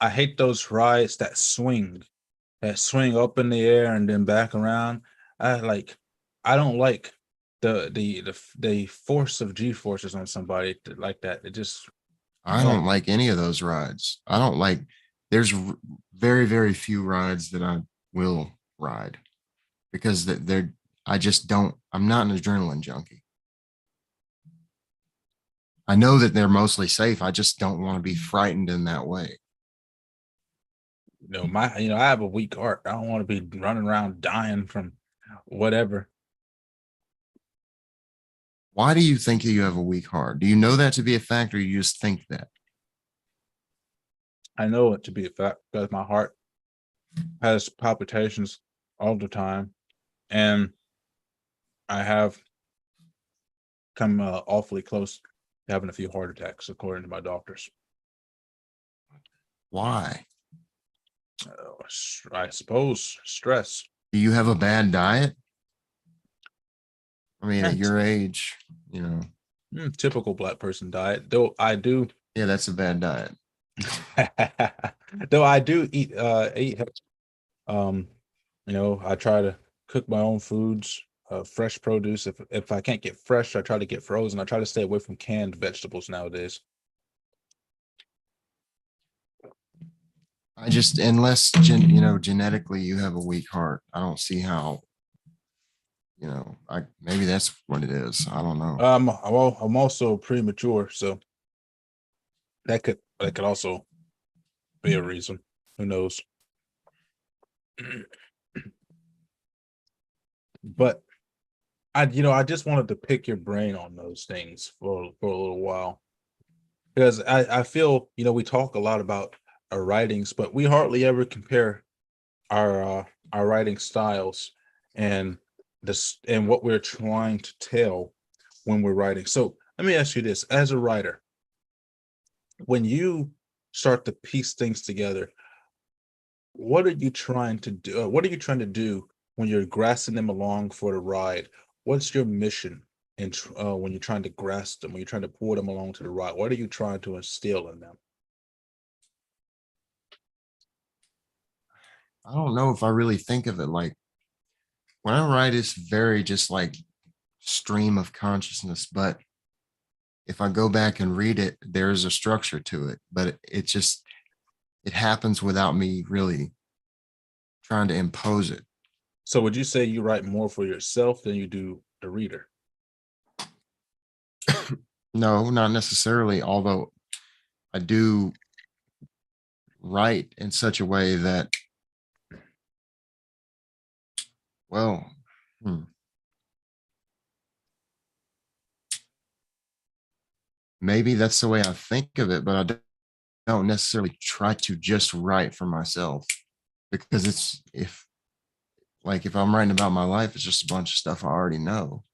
I hate those rides that swing up in the air and then back around. I like, I don't like the force of G forces on somebody like that. It just, I oh, don't like any of those rides. I don't like. There's very very few rides that I will ride because they're. I just don't. I'm not an adrenaline junkie. I know that they're mostly safe. I just don't want to be frightened in that way. I have a weak heart. I don't want to be running around dying from whatever. Why do you think you have a weak heart? Do you know that to be a fact, or you just think that? I know it to be a fact because my heart has palpitations all the time, and I have come awfully close to having a few heart attacks, according to my doctors. Why? I suppose stress. Do you have a bad diet? I mean, Yeah, at your age, typical black person diet. Though I do, yeah, that's a bad diet. Though I do eat um, I try to cook my own foods, fresh produce. If I can't get fresh, I try to get frozen. I try to stay away from canned vegetables nowadays. I just, genetically you have a weak heart. I don't see how, maybe that's what it is. I don't know. I'm also premature, so that could also be a reason. Who knows? But I just wanted to pick your brain on those things for a little while because I feel we talk a lot about our writings, but we hardly ever compare our uh, our writing styles and this and what we're trying to tell when we're writing. So let me ask you this: as a writer, when you start to piece things together, what are you trying to do? What are you trying to do when you're grasping them along for the ride? What's your mission? And when you're trying to grasp them, when you're trying to pull them along to the ride, what are you trying to instill in them? I don't know if I really think of it like when I write, it's very just like stream of consciousness. But if I go back and read it, there's a structure to it, but it happens without me really trying to impose it. So would you say you write more for yourself than you do the reader? No, not necessarily, although I do write in such a way that, well, hmm, maybe that's the way I think of it, but don't necessarily try to just write for myself because if I'm writing about my life, it's just a bunch of stuff I already know.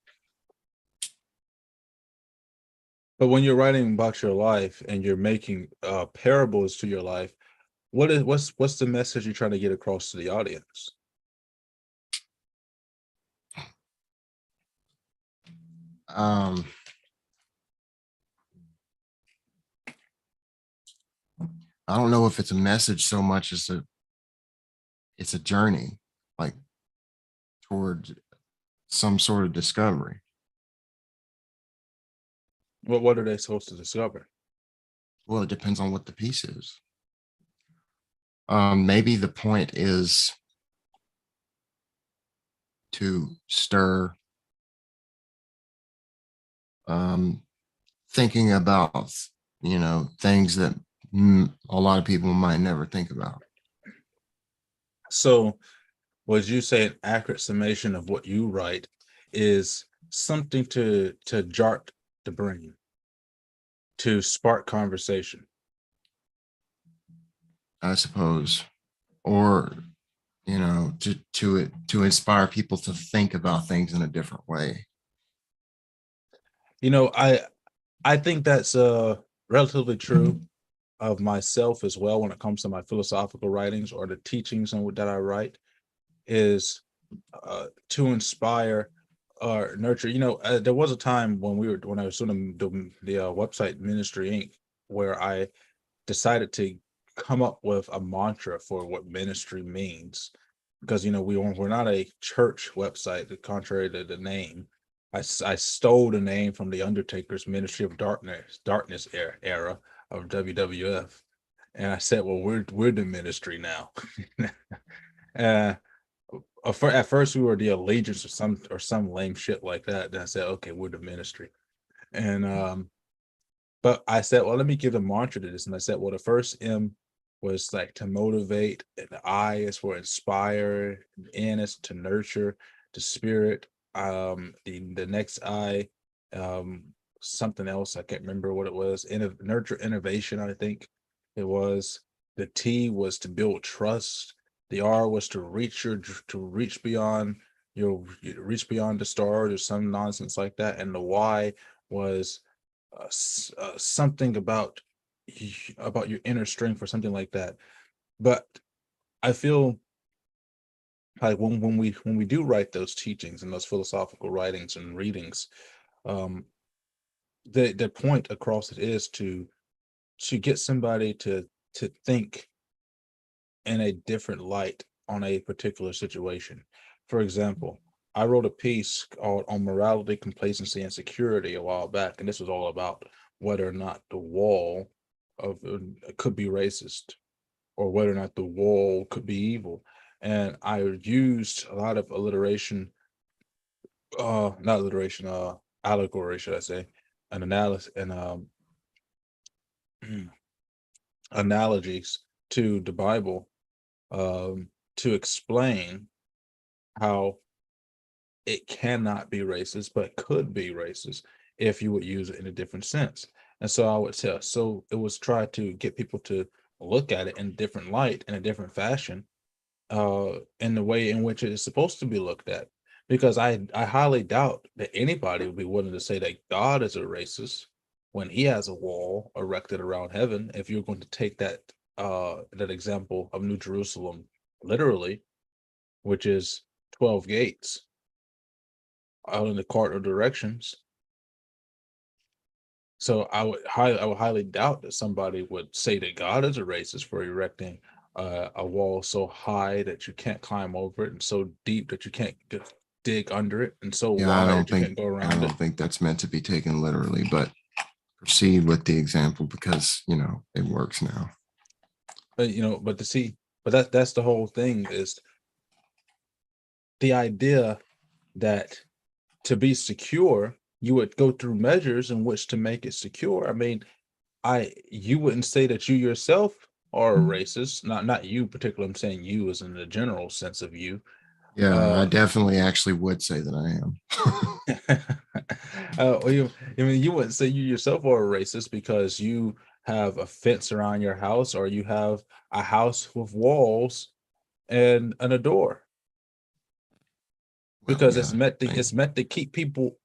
But when you're writing about your life and you're making parables to your life, what's the message you're trying to get across to the audience? Um, I don't know if it's a message so much as it's a journey, like toward some sort of discovery. What are they supposed to discover? Well, it depends on what the piece is. Maybe the point is to stir um, thinking about, things that a lot of people might never think about. So would you say an accurate summation of what you write is something to jart the brain, to spark conversation? I suppose, or to inspire people to think about things in a different way. You know, I think that's relatively true of myself as well when it comes to my philosophical writings or the teachings that I write is to inspire or nurture. There was a time when I was doing the website Ministry Inc., where I decided to come up with a mantra for what ministry means because we're not a church website, contrary to the name. I stole the name from the Undertaker's Ministry of Darkness era of WWF, and I said, well, we're the ministry now. uh, at first we were the allegiance or some lame shit like that. Then I said, okay, we're the ministry. And but I said, well, let me give a mantra to this. And I said, well, the first M was like to motivate, and the I is for inspire, and N is to nurture, the spirit. The next I, um, something else, I can't remember what it was. Nurture innovation, I think it was. The T was to build trust. The R was to reach beyond the stars or some nonsense like that. And the Y was something about your inner strength or something like that. But I feel like when we do write those teachings and those philosophical writings and readings, um, the point across it is to get somebody to think in a different light on a particular situation. For example, I wrote a piece called on morality, complacency, and security a while back, and this was all about whether or not the wall of could be racist, or whether or not the wall could be evil. And I used a lot of alliteration, not alliteration, allegory, should I say, an analysis and analogies to the Bible, to explain how it cannot be racist, but could be racist if you would use it in a different sense. And so I would tell, so it was try to get people to look at it in a different light, in a different fashion, in the way in which it is supposed to be looked at. Because I highly doubt that anybody would be willing to say that God is a racist when he has a wall erected around heaven. If you're going to take that example of New Jerusalem literally, which is 12 gates out in the cardinal directions. So I would highly doubt that somebody would say that God is a racist for erecting a wall so high that you can't climb over it, and so deep that you can't dig under it, and so Yeah, wide that you can't go I around it. don't think that's meant to be taken literally, but proceed with the example because it works now. But to see, but that's the whole thing, is the idea that to be secure, you would go through measures in which to make it secure. I mean, you wouldn't say that you yourself are a racist, not you particularly. I'm saying you as in the general sense of you. Yeah, I Uh, definitely actually would say that I am. well, I mean, you wouldn't say you yourself are a racist because you have a fence around your house, or you have a house with walls and a door, Well, because yeah, it's meant to keep people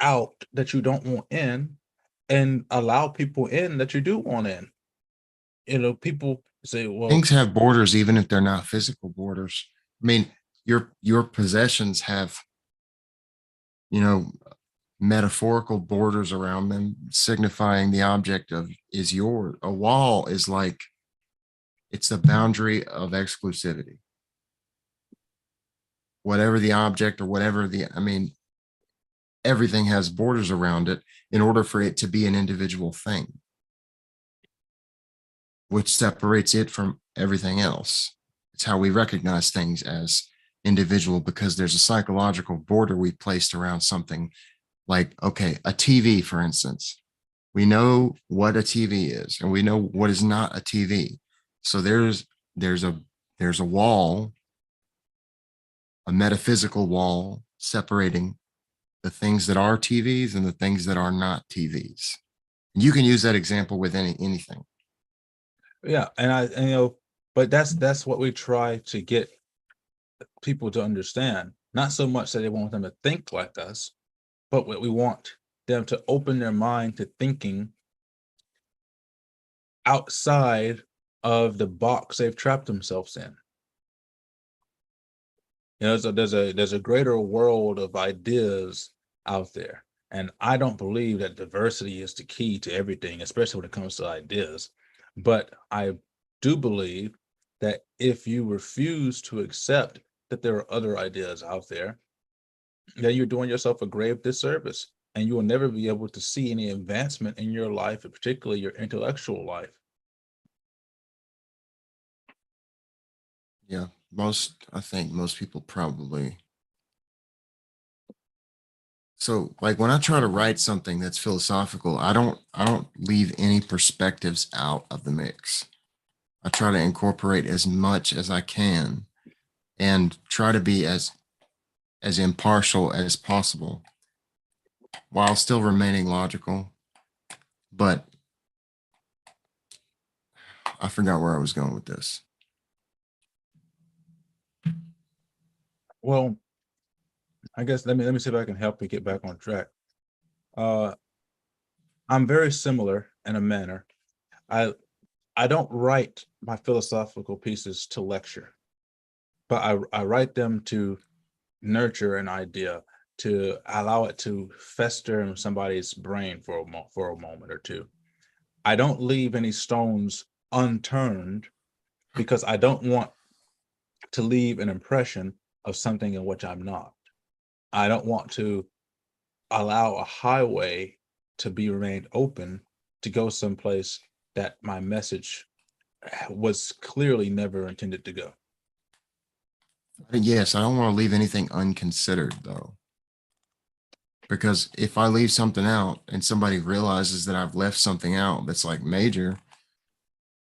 out that you don't want in, and allow people in that you do want in. People say, well, things have borders even if they're not physical borders. I mean, your possessions have, you know, metaphorical borders around them signifying the object of is yours. A wall is like it's the boundary of exclusivity. Whatever the object or whatever I mean, everything has borders around it in order for it to be an individual thing, which separates it from everything else. It's how we recognize things as individual because there's a psychological border we placed around something like, okay, a TV, for instance. We know what a TV is and we know what is not a TV. So there's a there's a wall, a metaphysical wall separating the things that are TVs and the things that are not TVs. You can use that example with anything. yeah, but that's what we try to get people to understand. Not so much that they want them to think like us, but what we want them to open their mind to thinking outside of the box they've trapped themselves in. So there's a greater world of ideas out there. And I don't believe that diversity is the key to everything, especially when it comes to ideas. But I do believe that if you refuse to accept that there are other ideas out there, then you're doing yourself a grave disservice, and you will never be able to see any advancement in your life, and particularly your intellectual life. Yeah, I think most people probably. So like when I try to write something that's philosophical, I don't leave any perspectives out of the mix. I try to incorporate as much as I can and try to be as impartial as possible while still remaining logical. But I forgot where I was going with this. Well, I guess let me see if I can help you get back on track. Uh, I'm very similar in a manner. I I don't write my philosophical pieces to lecture, but I write them to nurture an idea, to allow it to fester in somebody's brain for for a moment or two. I don't leave any stones unturned because I don't want to leave an impression of something in which I'm not. I don't want to allow a highway to be remained open to go someplace that my message was clearly never intended to go. Yes, I don't want to leave anything unconsidered though. Because if I leave something out and somebody realizes that I've left something out that's like major,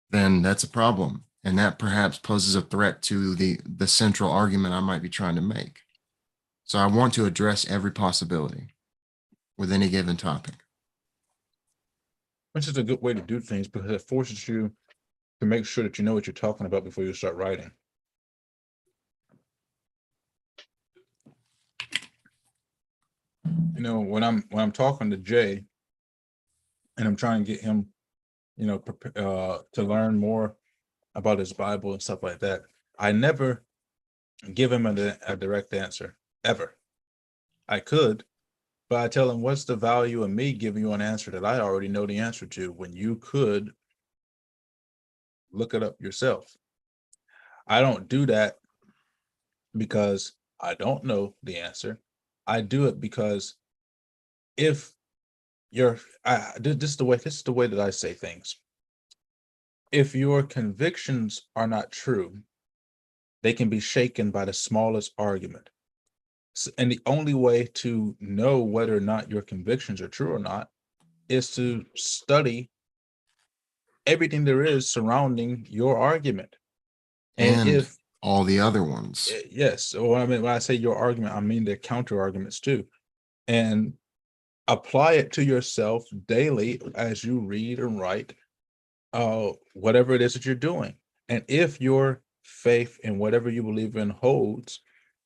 then that's a problem. And that perhaps poses a threat to the central argument I might be trying to make. So I want to address every possibility with any given topic. Which is a good way to do things because it forces you to make sure that you know what you're talking about before you start writing. You know, when I'm talking to Jay and I'm trying to get him, to learn more about his Bible and stuff like that, I never give him a direct answer ever. I could, but I tell him, what's the value of me giving you an answer that I already know the answer to when you could look it up yourself? I don't do that because I don't know the answer. I do it because if this is the way that I say things. If your convictions are not true, they can be shaken by the smallest argument. And the only way to know whether or not your convictions are true or not is to study everything there is surrounding your argument. And And if all the other ones. yes, or I mean, when I say your argument, I mean the counter arguments too. And apply it to yourself daily as you read and write whatever it is that you're doing. And if your faith in whatever you believe in holds,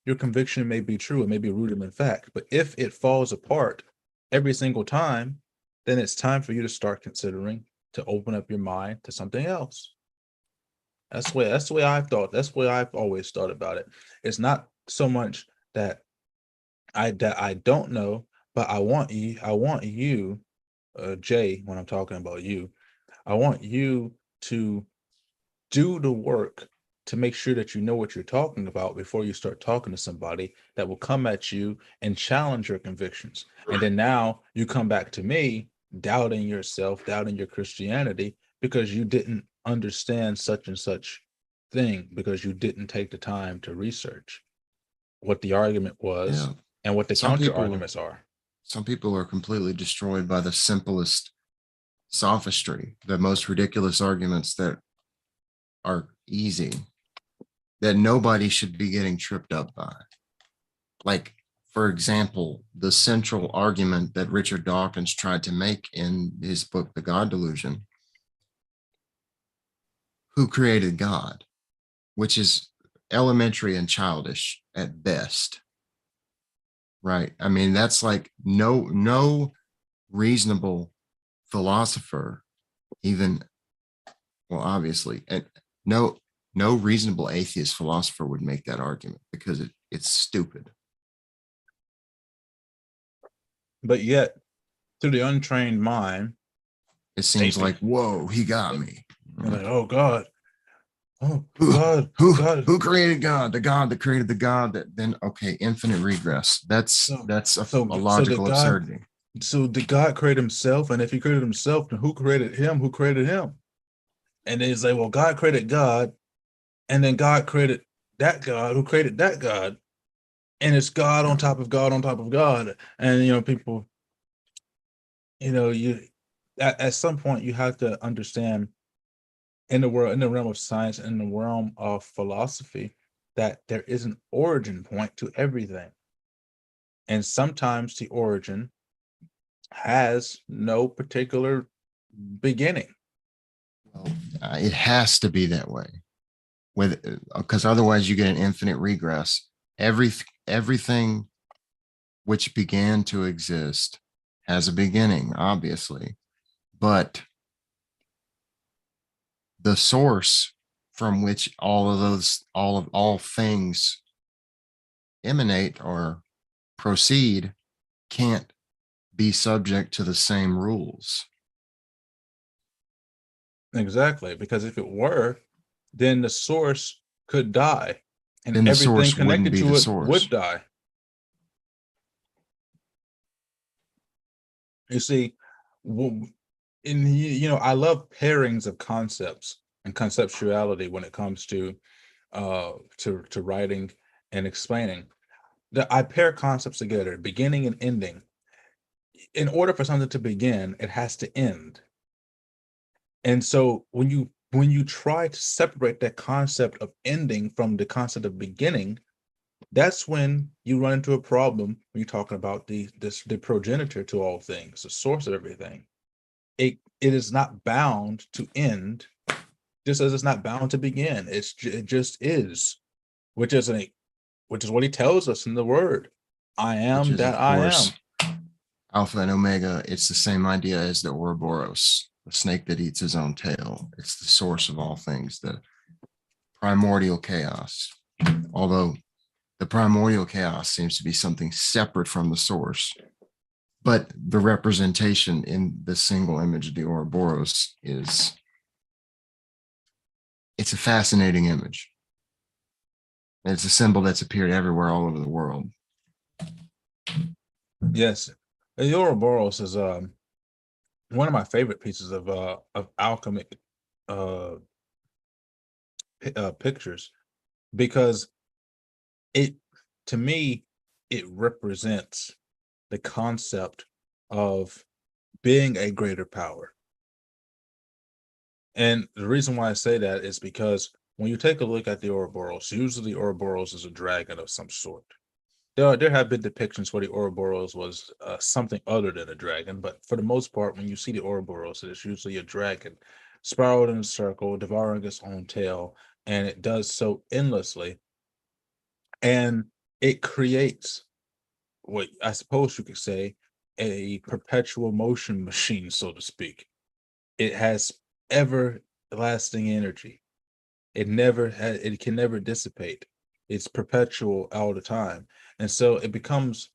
your conviction may be true, it may be rooted in fact. But if it falls apart every single time, then it's time for you to start considering to open up your mind to something else. That's the way I've thought. That's the way I've always thought about it. It's not so much that I don't know, but I want you, Jay, when I'm talking about you, I want you to do the work to make sure that you know what you're talking about before you start talking to somebody that will come at you and challenge your convictions. And then now you come back to me doubting yourself, doubting your Christianity because you didn't understand such and such thing because you didn't take the time to research what the argument was Yeah. and what the Some counter people arguments are. some people are completely destroyed by the simplest sophistry, the most ridiculous arguments that are easy, that nobody should be getting tripped up by. Like, for example, the central argument that Richard Dawkins tried to make in his book, The God Delusion: who created God? Which is elementary and childish at best. Right. I mean, that's like no reasonable philosopher, even, well, obviously, and no reasonable atheist philosopher would make that argument because it's stupid. But yet, to the untrained mind, It they seems think, like, whoa, he got me. they're like, oh God, oh Who God, who God. who created God? The God that created the God that then, okay, infinite regress. That's So, that's so, a so the logical God, absurdity. so did God create himself? And if he created himself, then who created him? Who created him? And they say, well, God created God, and then God created that God who created that God. And it's God on Yeah. top of God on top of God. And people, you at some point you have to understand in the realm of science, in the realm of philosophy, that there is an origin point to everything. And sometimes the origin has no particular beginning. Well, it has to be that way, with because otherwise you get an infinite regress. Every everything which began to exist has a beginning, obviously, but the source from which all things emanate or proceed can't be subject to the same rules. Exactly, because if it were, then the source could die and Then the everything source wouldn't connected be the to it would source. die. You see, I love pairings of concepts and conceptuality when it comes to writing and explaining. That I pair concepts together, beginning and ending. In order for something to begin, it has to end. And so when you try to separate that concept of ending from the concept of beginning, that's when you run into a problem when you're talking about the progenitor to all things, the source of everything. It is not bound to end, just as it's not bound to begin. It just is, which is a which is what he tells us in the word. I Which am is, that of I am. course, Alpha and Omega. It's the same idea as the Ouroboros, the snake that eats his own tail. It's the source of all things, the primordial chaos. Although the primordial chaos seems to be something separate from the source, but the representation in the single image of the Ouroboros is, it's a fascinating image. It's a symbol that's appeared everywhere all over the world. Yes. The Ouroboros is one of my favorite pieces of alchemic uh, pictures, because it to me it represents the concept of being a greater power. And the reason why I say that is because when you take a look at the Ouroboros, usually the Ouroboros is a dragon of some sort. There have been depictions where the Ouroboros was something other than a dragon, but for the most part, when you see the Ouroboros, it is usually a dragon spiraled in a circle, devouring its own tail, and it does so endlessly. And it creates what I suppose you could say a perpetual motion machine, so to speak. It has everlasting energy. It can never dissipate. It's perpetual all the time. And so it becomes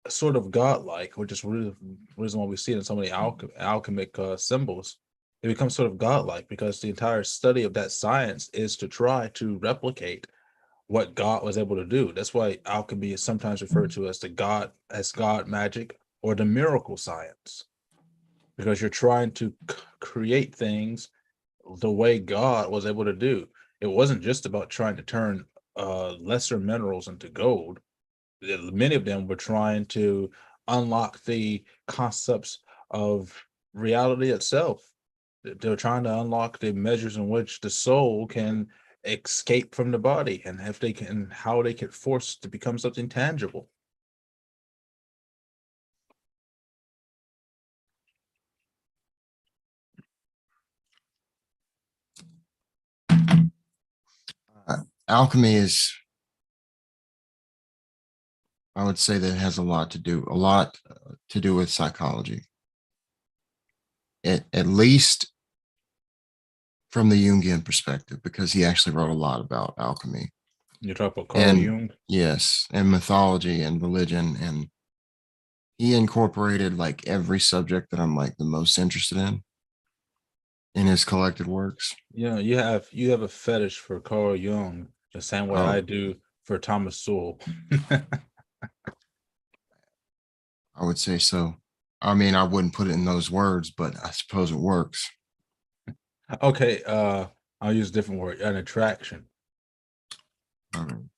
sort of godlike, which is really the reason why we see it in so many alchemic symbols. It becomes sort of godlike because the entire study of that science is to try to replicate what God was able to do. That's why alchemy is sometimes referred to as God magic or the miracle science, because you're trying to create things the way God was able to do. It wasn't just about trying to turn lesser minerals into gold. Many of them were trying to unlock the concepts of reality itself. They're trying to unlock the measures in which the soul can escape from the body, and if they can, how they can force to become something tangible. Alchemy is, I would say that it has a lot to do with psychology. At least from the Jungian perspective, because he actually wrote a lot about alchemy. You talk about Carl And Jung. yes, and mythology and religion. And he incorporated like every subject that I'm like the most interested in his collected works. Yeah, you have a fetish for Carl Jung, the same way I Oh, do for Thomas Sowell. I would say so. I mean, I wouldn't put it in those words, but I suppose it works. Okay, I'll use a different word, an attraction. I mean,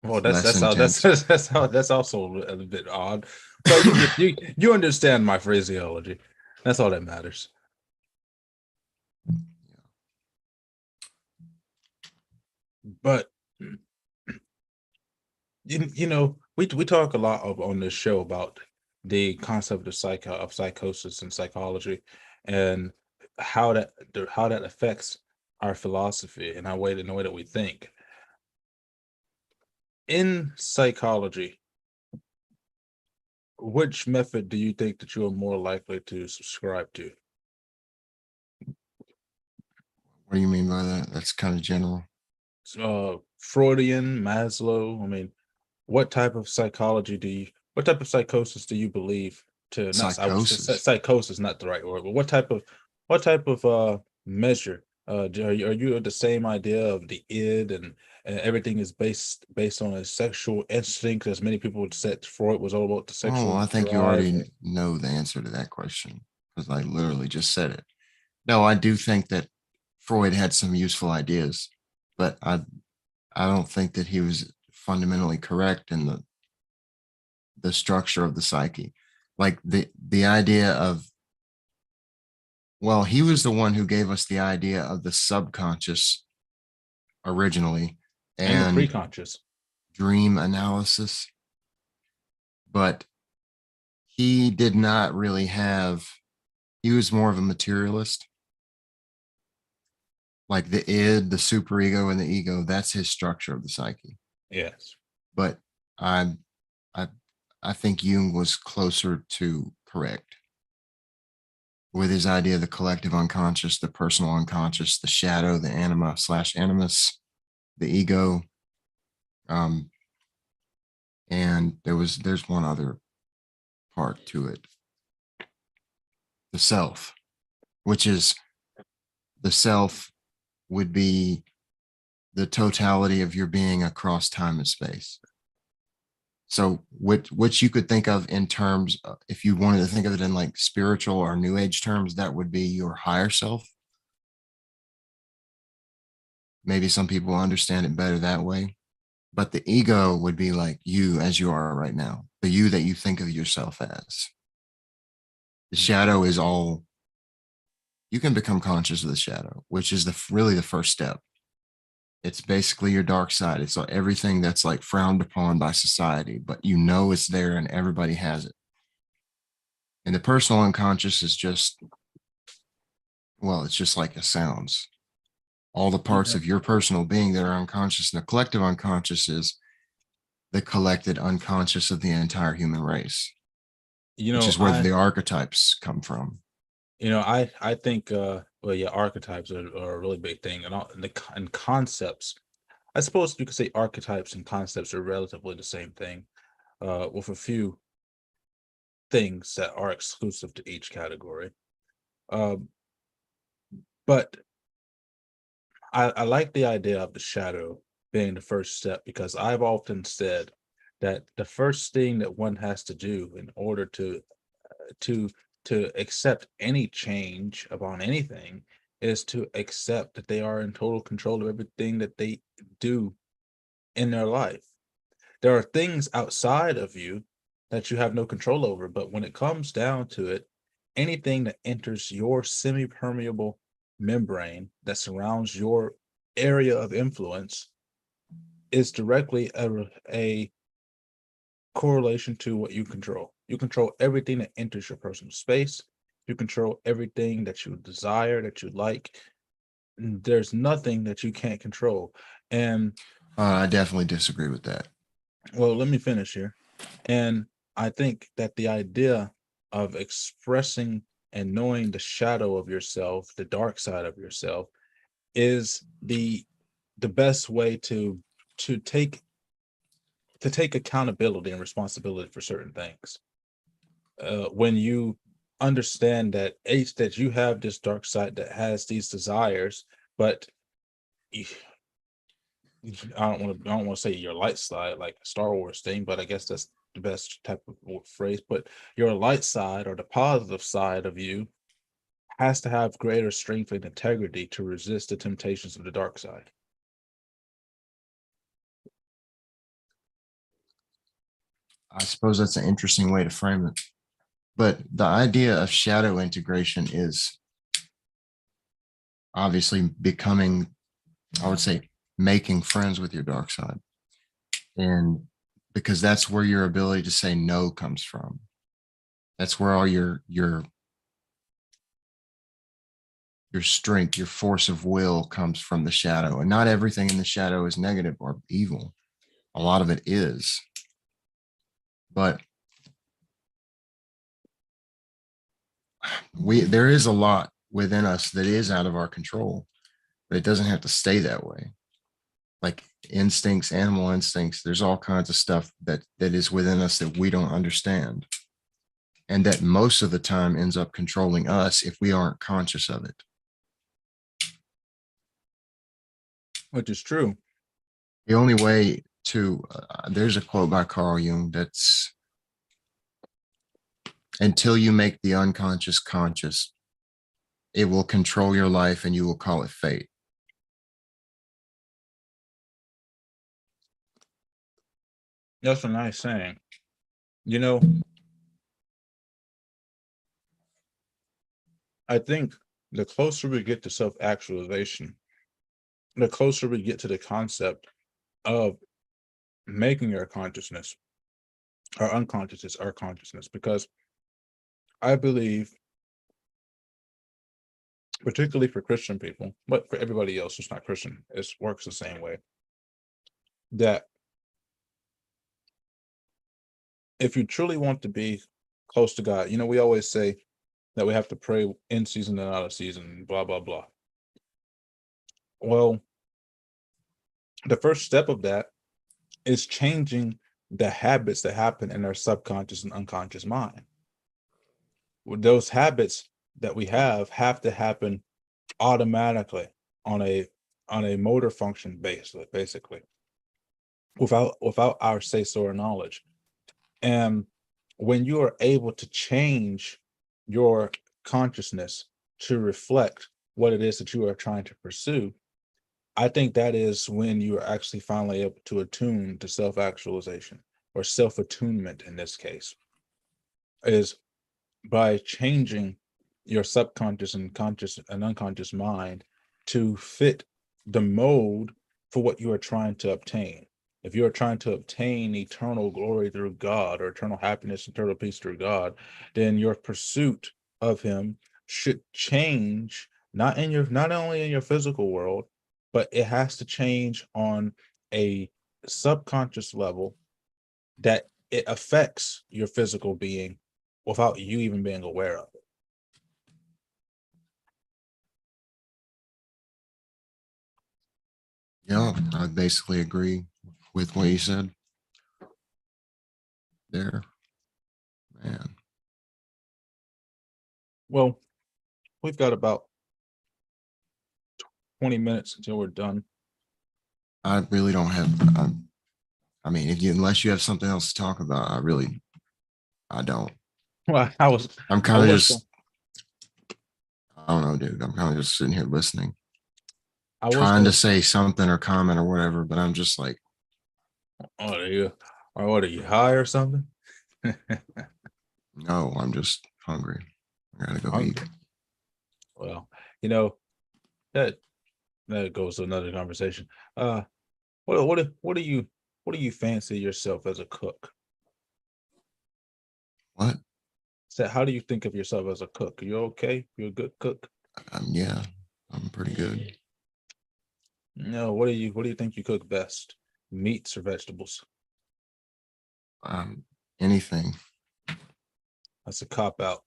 Well, it's that's less that's how that's intense. that's also a bit odd, but you understand my phraseology. That's all that matters. But we talk a lot on this show about the concept of psychosis and psychology, and how that affects our philosophy and our way the way that we think. In psychology, which method do you think that you are more likely to subscribe to? What do you mean by that? That's kind of general. Freudian, Maslow. I mean, what type of psychosis do you believe to not I would say Psychosis. psychosis, not the right word, but what type of what type of measure are you of the same idea of the id, and everything is based on a sexual instinct, as many people would say Freud was all about the Oh, sexual I think you drive? already know the answer to that question because I literally just said it. No, I do think that Freud had some useful ideas, but I don't think that he was fundamentally correct in the structure of the psyche. Like the idea of, well, he was the one who gave us the idea of the subconscious originally And the and preconscious. dream analysis, but he did not really have, he was more of a materialist. Like the id, the superego, and the ego, that's his structure of the psyche. Yes. But I I I think Jung was closer to correct with his idea of the collective unconscious, the personal unconscious, the shadow, the anima slash animus, the ego. Um, and there's one other part to it, the self, which is the self would be the totality of your being across time and space. So what you could think of in terms of, if you wanted to think of it in like spiritual or new age terms, that would be your higher self. Maybe some people understand it better that way. But the ego would be like you as you are right now, the you that you think of yourself as. The shadow is all, you can become conscious of the shadow, which is really the first step. It's basically your dark side. It's everything that's like frowned upon by society, but you know it's there and everybody has it. And the personal unconscious is just, well, it's just like it sounds. All the You parts know, of your personal being that are unconscious, and the collective unconscious is the collected unconscious of the entire human race, you which know, is where I the archetypes come from. I think well, yeah, archetypes are a really big thing, and and concepts. I suppose you could say archetypes and concepts are relatively the same thing, with a few things that are exclusive to each category. Um, but I like the idea of the shadow being the first step, because I've often said that the first thing that one has to do in order to to accept any change upon anything is to accept that they are in total control of everything that they do in their life. There are things outside of you that you have no control over, but when it comes down to it, anything that enters your semi-permeable membrane that surrounds your area of influence is directly a correlation to what you control. You control everything that enters your personal space. You control everything that you desire, that you like. There's nothing that you can't control. And I definitely disagree with that. well, let me finish here. And I think that the idea of expressing and knowing the shadow of yourself, the dark side of yourself, is the best way to take to take accountability and responsibility for certain things. When you understand that that you have this dark side that has these desires, but you, I don't want to say your light side like a Star Wars thing, but I guess that's the best type of phrase. But your light side, or the positive side of you, has to have greater strength and integrity to resist the temptations of the dark side. I suppose that's an interesting way to frame it. But the idea of shadow integration is obviously becoming, I would say, making friends with your dark side. And because that's where your ability to say no comes from. That's where all your strength, your force of will comes from the shadow. And not everything in the shadow is negative or evil. A lot of it is. But there is a lot within us that is out of our control, but it doesn't have to stay that way. Like instincts, animal instincts, there's all kinds of stuff that is within us that we don't understand. and that most of the time ends up controlling us if we aren't conscious of it. Which is true. The only way to, there's a quote by Carl Jung that's, until you make the unconscious conscious, it will control your life and you will call it fate. That's a nice saying. You know, I think the closer we get to self-actualization, the closer we get to the concept of making our consciousness, our unconsciousness, our consciousness, because I believe, particularly for Christian people, but for everybody else who's not Christian, it works the same way, that if you truly want to be close to God, we always say that we have to pray in season and out of season, blah, blah, blah. Well, the first step of that is changing the habits that happen in our subconscious and unconscious mind. Those habits that we have to happen automatically on a motor function basis, basically, without our say so or knowledge. And when you are able to change your consciousness to reflect what it is that you are trying to pursue, I think that is when you are actually finally able to attune to self-actualization, or self-attunement in this case, is by changing your subconscious and conscious and unconscious mind to fit the mode for what you are trying to obtain. If you are trying to obtain eternal glory through God, or eternal happiness, eternal peace through God, then your pursuit of him should change, not only in your physical world, but it has to change on a subconscious level, that it affects your physical being without you even being aware of it. Yeah, I basically agree with what you said there, man. Well, we've got about 20 minutes until we're done. I really don't have, I mean, unless you have something else to talk about, I don't. Well, I'm I kind of was just, I don't know, dude. I'm kind of just sitting here listening, I was trying to gonna. say something or comment or whatever, but I'm just like, Oh, what are you high or something? no, I'm just hungry. I gotta go eat. Hungry. Well, you know that that goes to another conversation. What do you fancy yourself as a cook? What? So how do you think of yourself as a cook? Are you okay? You're a good cook? Yeah, I'm pretty good. No, what do you think you cook best? Meats or vegetables? Um, Anything. That's a cop out.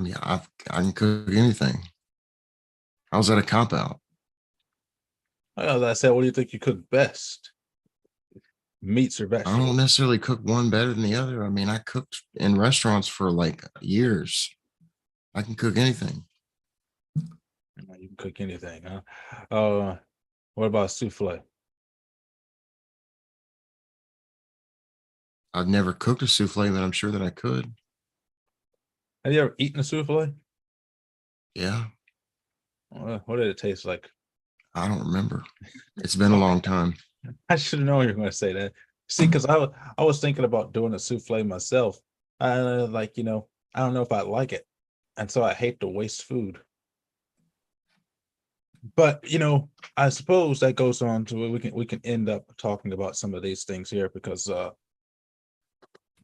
Yeah, I can cook anything. How's that a cop out? Well, I said, what do you think you cook best? Meats or I don't vegetables? necessarily cook one better than the other. I mean, I cooked in restaurants for like years. I can cook anything. You can cook anything, huh? Uh, what about souffle? I've never cooked a souffle, but I'm sure that I could. Have you ever eaten a souffle? Yeah, What did it taste like? I don't remember. It's been a long time. I should have known you were going to say that. See, because I was thinking about doing a souffle myself. Like, I don't know if I like it, and so I hate to waste food. But I suppose that goes on to where we can end up talking about some of these things here, because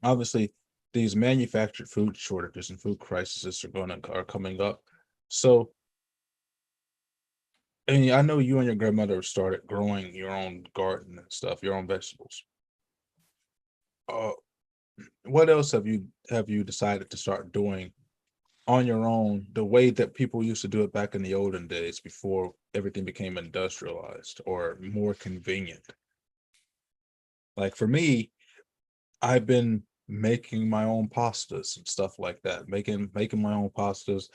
obviously these manufactured food shortages and food crises are coming up. So, and I know you and your grandmother started growing your own garden and stuff, your own vegetables. Uh, what else have you decided to start doing on your own, the way that people used to do it back in the olden days before everything became industrialized or more convenient? Like for me, I've been making my own pastas and stuff like that. Making my own pastas.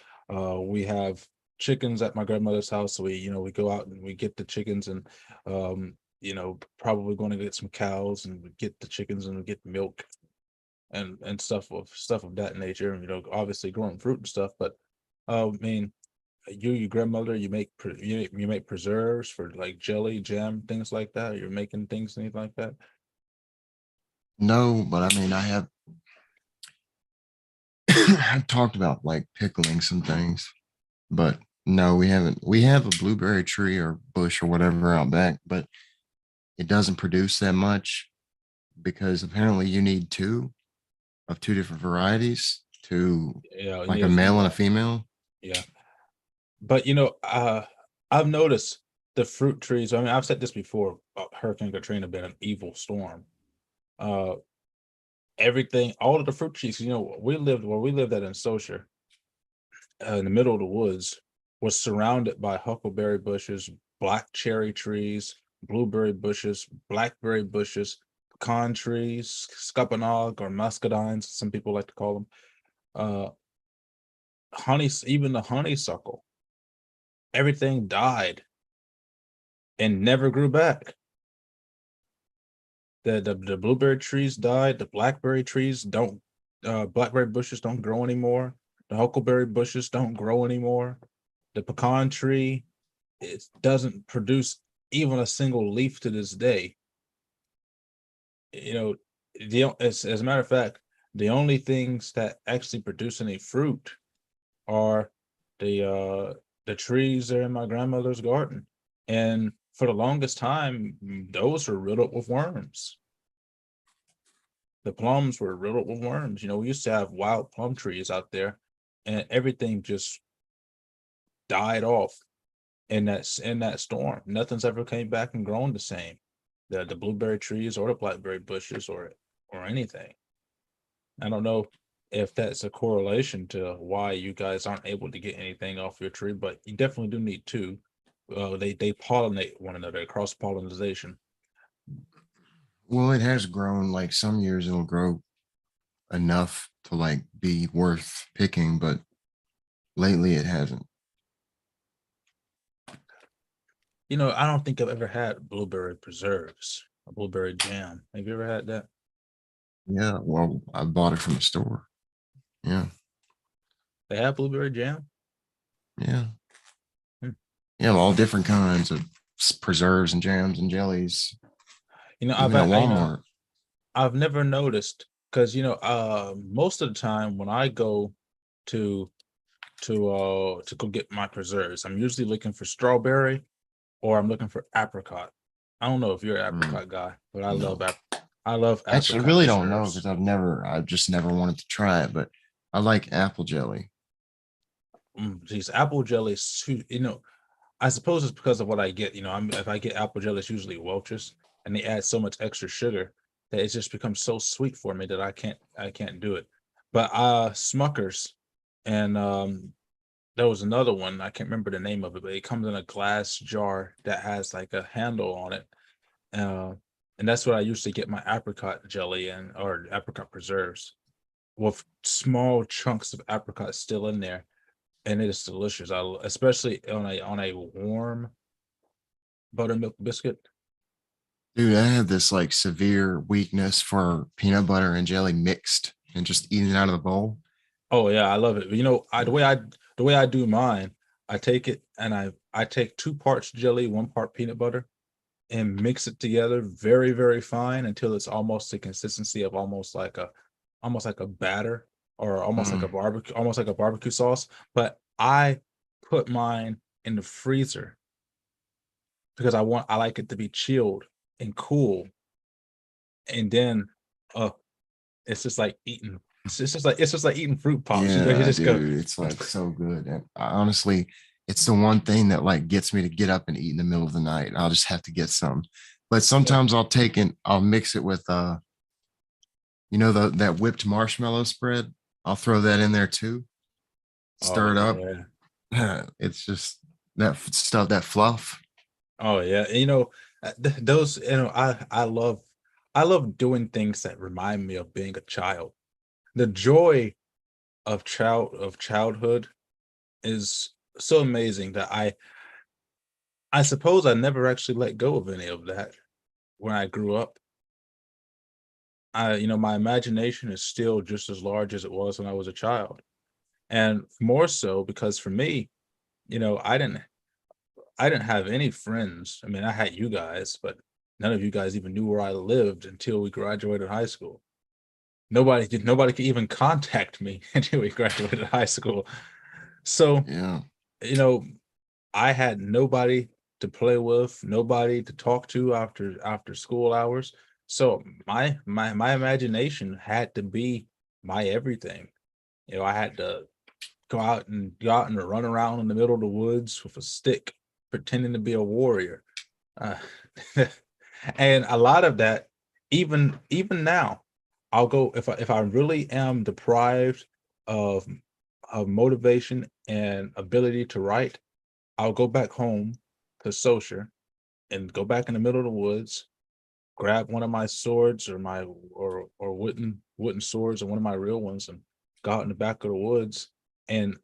We have chickens at my grandmother's house, so we go out and we get the chickens, and probably going to get some cows, and we get the chickens and we get milk and stuff of that nature. And obviously growing fruit and stuff. But I mean, your grandmother, you make preserves for like jelly, jam, things like that. You're making things, anything like that. No, but I mean, I've talked about like pickling some things, but no, we haven't. We have a blueberry tree or bush or whatever out back, but it doesn't produce that much because apparently you need two of two different varieties to Yeah, it like a needs male and a more. female. Yeah. But I've noticed the fruit trees. I mean, I've said this before about Hurricane Katrina being an evil storm. Uh, Everything, all of the fruit trees. We lived at in Socher, in the middle of the woods, was surrounded by huckleberry bushes, black cherry trees, blueberry bushes, blackberry bushes, pecan trees, scuppernong or muscadines, some people like to call them. Uh, even the honeysuckle. Everything died and never grew back. The blueberry trees died. The blackberry trees don't. Blackberry bushes don't grow anymore. The huckleberry bushes don't grow anymore. The pecan tree, it doesn't produce even a single leaf to this day. You know, as a matter of fact, the only things that actually produce any fruit are the trees that are in my grandmother's garden. And for the longest time, those were riddled with worms. The plums were riddled with worms. We used to have wild plum trees out there, and everything just died off in that storm. Nothing's ever came back and grown the same. The blueberry trees or the blackberry bushes or anything. I don't know if that's a correlation to why you guys aren't able to get anything off your tree, but you definitely do need two. They pollinate one another, cross pollination. Well, it has grown. Like some years it'll grow enough to like be worth picking, but lately it hasn't. I don't think I've ever had blueberry preserves, a blueberry jam. Have you ever had that? Yeah, well, I bought it from the store. Yeah, They have blueberry jam. yeah, Hmm. yeah. All different kinds of preserves and jams and jellies, I've even at had, Walmart. I've never noticed because most of the time when I go to to go get my preserves, I'm usually looking for strawberry or I'm looking for apricot. I don't know if you're an Mm, apricot guy, but no, I love actually, I apricot really don't know because preserves. I've just never wanted to try it. But I like apple jelly. These apple jelly is I suppose it's because of what I get. If I get apple jelly, it's usually Welch's, and they add so much extra sugar that it just becomes so sweet for me that I can't do it. But Smuckers, and there was another one, I can't remember the name of it, but it comes in a glass jar that has like a handle on it. Uh, and that's what I usually get my apricot jelly and or apricot preserves with small chunks of apricot still in there, and it is delicious. Especially on a warm buttermilk biscuit. Dude, I have this like severe weakness for peanut butter and jelly mixed and just eating it out of the bowl. Oh yeah, I love it. The way I do mine, I take it and I take 2 parts jelly, 1 part peanut butter, and mix it together very, very fine until it's almost the consistency of almost like a batter or Mm, almost like a barbecue sauce. But I put mine in the freezer because I like it to be chilled and cool. And then uh it's just like eating fruit pops. You yeah, just go. dude, it's like so good. And honestly, it's the one thing that like gets me to get up and eat in the middle of the night. I'll just have to get some. But Yeah. sometimes I'll mix it with the that whipped marshmallow spread. I'll throw that in there too. Oh Stir it up. yeah. It's just that stuff, that fluff. Oh yeah. And, those. I love I love doing things that remind me of being a child. The joy of childhood is so amazing that I suppose I never actually let go of any of that when I grew up. My imagination is still just as large as it was when I was a child. And more so because for me, you know, I didn't have any friends. I mean, I had you guys, but none of you guys even knew where I lived until we graduated high school. Nobody could even contact me until we graduated high school. So, Yeah. you know, I had nobody to play with, nobody to talk to after school hours. So my imagination had to be my everything. I had to go out and run around in the middle of the woods with a stick, pretending to be a warrior. Uh, and a lot of that, even now, I'll go if I really am deprived of motivation and ability to write, I'll go back home to Socher and go back in the middle of the woods, grab one of my swords or my or wooden swords or one of my real ones and go out in the back of the woods and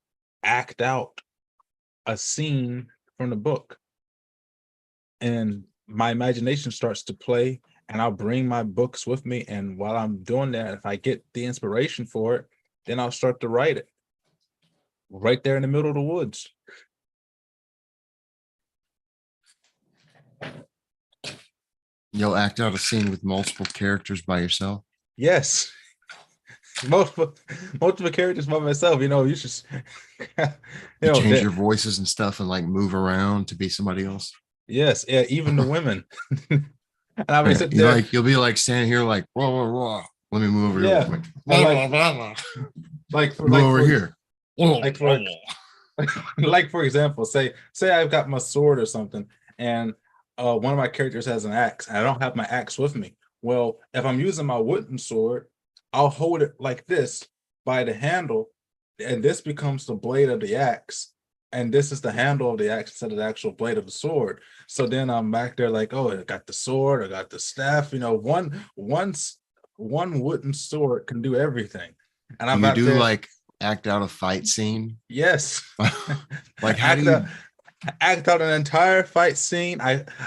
act out a scene from the book. And my imagination starts to play and I'll bring my books with me. And while I'm doing that, if I get the inspiration for it, then I'll start to write it right there in the middle of the woods. You'll act out a scene with multiple characters by yourself. Yes. multiple multiple characters by myself. You just You change that your voices and stuff and like move around to be somebody else. yes, yeah, even the women. And I'll be sitting You there, like you'll be like standing here like whoa whoa whoa. Let me move over here real yeah, quick. and Blah, blah, blah, blah. like for Move like over for here. Whoa, like for whoa. like for example, say I've got my sword or something, and one of my characters has an axe, and I don't have my axe with me. Well, if I'm using my wooden sword, I'll hold it like this by the handle, and this becomes the blade of the axe, and this is the handle of the axe instead of the actual blade of the sword. So then I'm back there like, oh, I got the sword, I got the staff. One wooden sword can do everything, and Do I'm you out do there. like act out a fight scene? Yes. Like how do act out you act out an entire fight scene.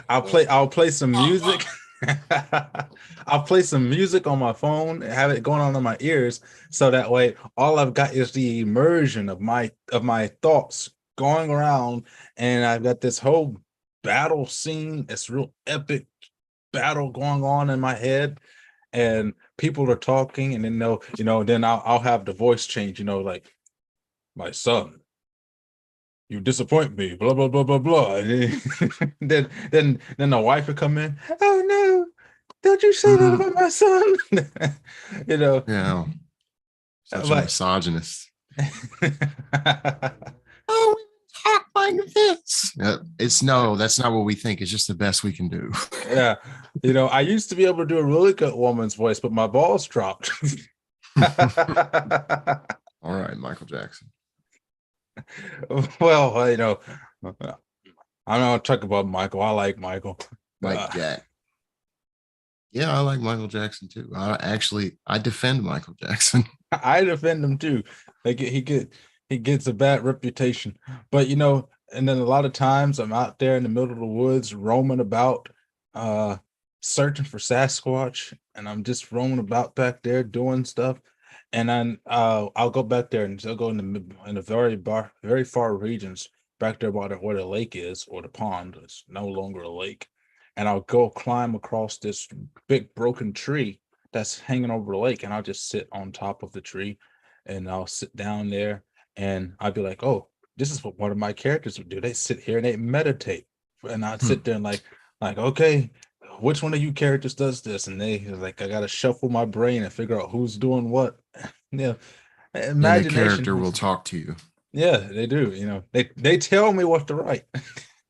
I'll play some music. I'll play some music on my phone, have it going on in my ears, so that way all I've got is the immersion of my thoughts going around, and I've got this whole battle scene, this real epic battle going on in my head, and people are talking, and then then I'll have the voice change, like my son, you disappoint me, blah blah blah blah blah. And then the wife would come in. Oh no, don't you say that mm, about my son? you know, yeah, such a but misogynist. Oh, we talk like this. It's no, that's not what we think. It's just the best we can do. yeah, I used to be able to do a really good woman's voice, but my balls dropped. All right, Michael Jackson. Well, I'm not talk about Michael. I like Michael. Mike Jack. Yeah, I like Michael Jackson too. I defend Michael Jackson. I defend him too. Like he gets a bad reputation. But and then a lot of times I'm out there in the middle of the woods roaming about, uh searching for Sasquatch, and I'm just roaming about back there doing stuff. And then I'll go back there and I'll go in the very far regions back there by where the lake is, or the pond. It's no longer a lake. And I'll go climb across this big broken tree that's hanging over the lake, and I'll just sit on top of the tree, and I'll sit down there, and I'll be like, oh, this is what one of my characters would do. They sit here and they meditate. And I'd Hmm. sit there and like, okay, which one of you characters does this? And they like, I gotta shuffle my brain and figure out who's doing what. Yeah. And the Imagination character will is, talk to you. yeah, they do. They tell me what to write.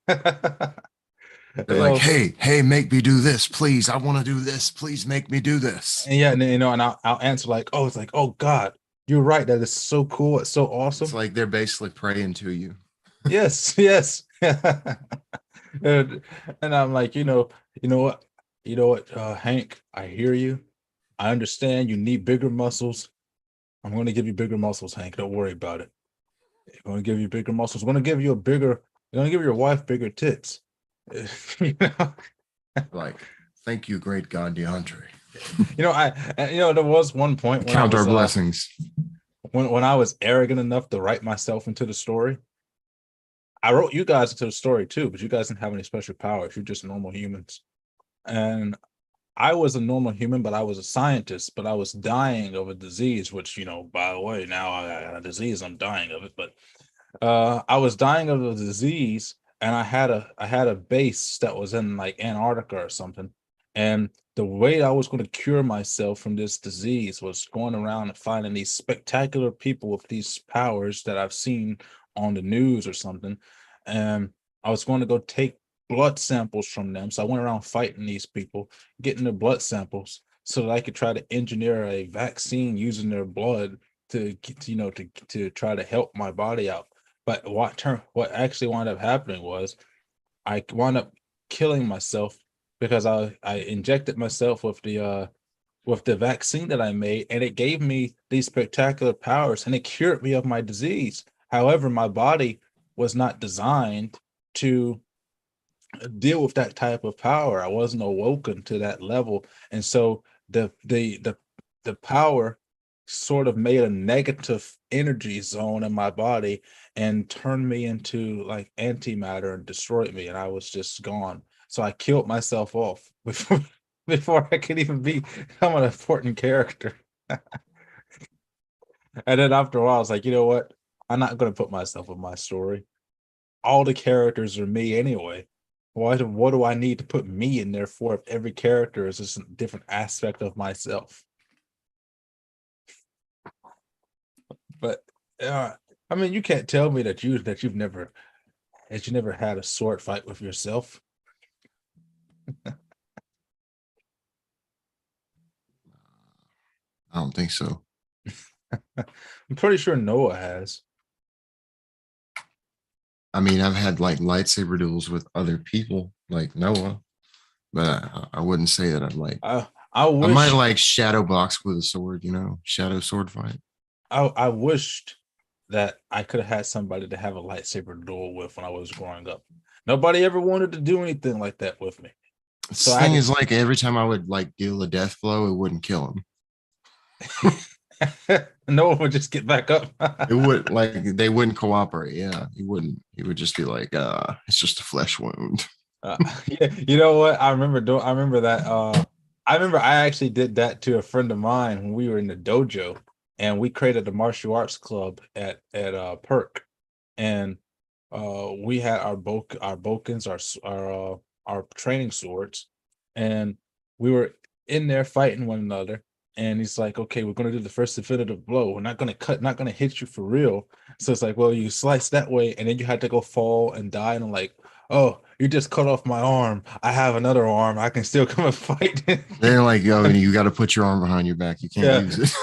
They're like, hey, make me do this, please. I want to do this. Please make me do this. And yeah, and then, and I'll answer like, oh, it's like, oh God, you're right. That is so cool. It's so It's awesome. like they're basically praying to you. Yes, yes. and, and I'm like, you know what? You know what, Hank, I hear you. I understand you need bigger muscles. I'm going to give you bigger muscles, Hank. Don't worry about it. I'm going to give you bigger muscles. I'm going to give you a bigger, I'm going to give your wife bigger tits. you know, Like, thank you, great God, DeAndre. there was one point when I Count our was blessings. when I was arrogant enough to write myself into the story. I wrote you guys into the story too, but you guys didn't have any special powers. You're just normal humans. And I was a normal human, but I was a scientist, but I was dying of a disease, which, by the way, now I got a disease, I'm dying of it. But I was dying of a disease, and I had a base that was in like Antarctica or something. And the way I was going to cure myself from this disease was going around and finding these spectacular people with these powers that I've seen on the news or something. And I was going to go take blood samples from them. So I went around fighting these people, getting their blood samples so that I could try to engineer a vaccine using their blood to try to help my body out. But what actually wound up happening was I wound up killing myself because I injected myself with the vaccine that I made, and it gave me these spectacular powers and it cured me of my disease. However, my body was not designed to deal with that type of power. I wasn't awoken to that level. And so the power sort of made a negative energy zone in my body and turned me into like antimatter and destroyed me, and I was just gone. So I killed myself off before I could even become an important character. And then after a while, I was like, you know what? I'm not going to put myself in my story. All the characters are me anyway. What do I need to put me in there for if every character is just a different aspect of myself? But uh, I mean, you can't tell me that you never had a sword fight with yourself. I don't think so. I'm pretty sure Noah has. I mean, I've had like lightsaber duels with other people, like Noah, but I wouldn't say that I'm like, I I might wish like shadow box with a sword, shadow sword fight. I wished that I could have had somebody to have a lightsaber duel with when I was growing up. Nobody ever wanted to do anything like that with me. So This I thing had is like every time I would like deal a death blow, it wouldn't kill him. no one would just get back up. It would like they wouldn't cooperate. Yeah, he wouldn't. He would just be like, it's just a flesh wound. Yeah, you know what? I remember that. I remember I actually did that to a friend of mine when we were in the dojo, and we created a martial arts club at Perk, and we had our bokens, our training swords, and we were in there fighting one another. And he's like, "Okay, we're gonna do the first definitive blow. We're not gonna hit you for real." So it's like, well, you slice that way, and then you had to go fall and die, and I'm like, "Oh, you just cut off my arm. I have another arm. I can still come and fight." They're like, yo, you got to put your arm behind your back. You can't Yeah. use it.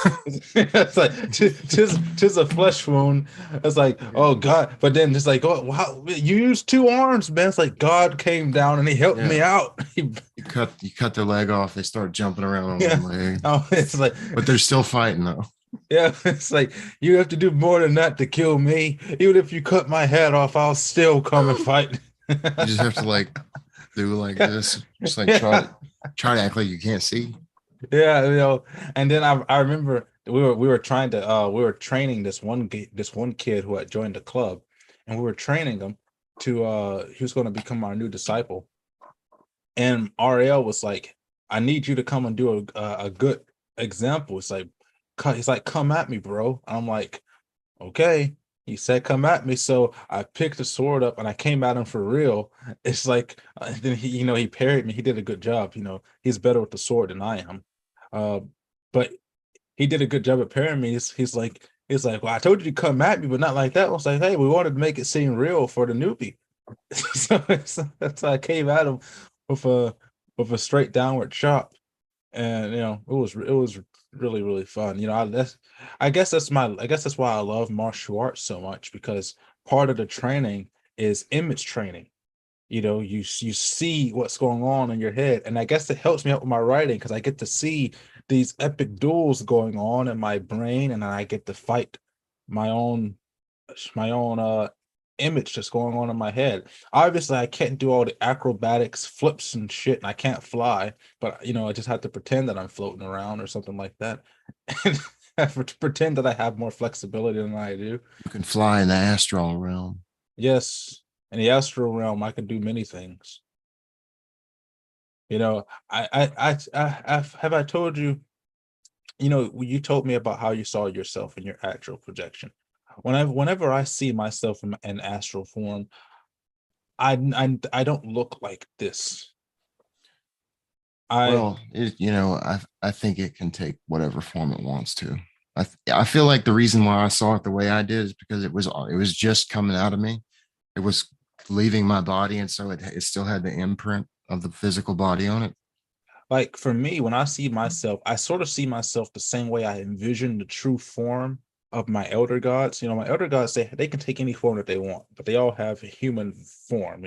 It's like tis a flesh wound. It's like, oh God. But then it's like, oh wow, you used two arms, man. It's like God came down and he helped me Yeah, out. you cut their leg off. They start jumping around on Yeah. one leg, Oh, it's like, but they're still fighting though. yeah, it's like you have to do more than that to kill me. Even if you cut my head off, I'll still come and fight. You just have to like do like this, just like Yeah. try to act like you can't see. Yeah, and then I remember we were trying to we were training this one kid who had joined the club, and we were training him to he was going to become our new disciple. And RL was like, "I need you to come and do a good example." It's like, he's like, "Come at me, bro." And I'm like, "Okay." He said, "Come at me." So I picked the sword up and I came at him for real. It's like, then he parried me. He did a good job. He's better with the sword than I am. Uh, but he did a good job at parrying me. He's like, "Well, I told you to come at me, but not like that." I was like, "Hey, we wanted to make it seem real for the newbie." So I came at him with a straight downward chop, and it was really really fun. I guess that's why I love martial arts so much, because part of the training is image training. you see what's going on in your head. And I guess it helps me out with my writing because I get to see these epic duels going on in my brain, and I get to fight my own image just going on in my head. Obviously, I can't do all the acrobatics, flips and shit, and I can't fly, but I just have to pretend that I'm floating around or something like that. And have to pretend that I have more flexibility than I do. You can fly in the astral realm. Yes, in the astral realm, I can do many things. Have I told you, you told me about how you saw yourself in your actual projection. Whenever I see myself in astral form, I don't look like this. I Well, I think it can take whatever form it wants to. I feel like the reason why I saw it the way I did is because it was just coming out of me. It was leaving my body, and so it still had the imprint of the physical body on it. like for me, when I see myself, I sort of see myself the same way I envision the true form of my elder gods. My elder gods, they can take any form that they want, but they all have a human form,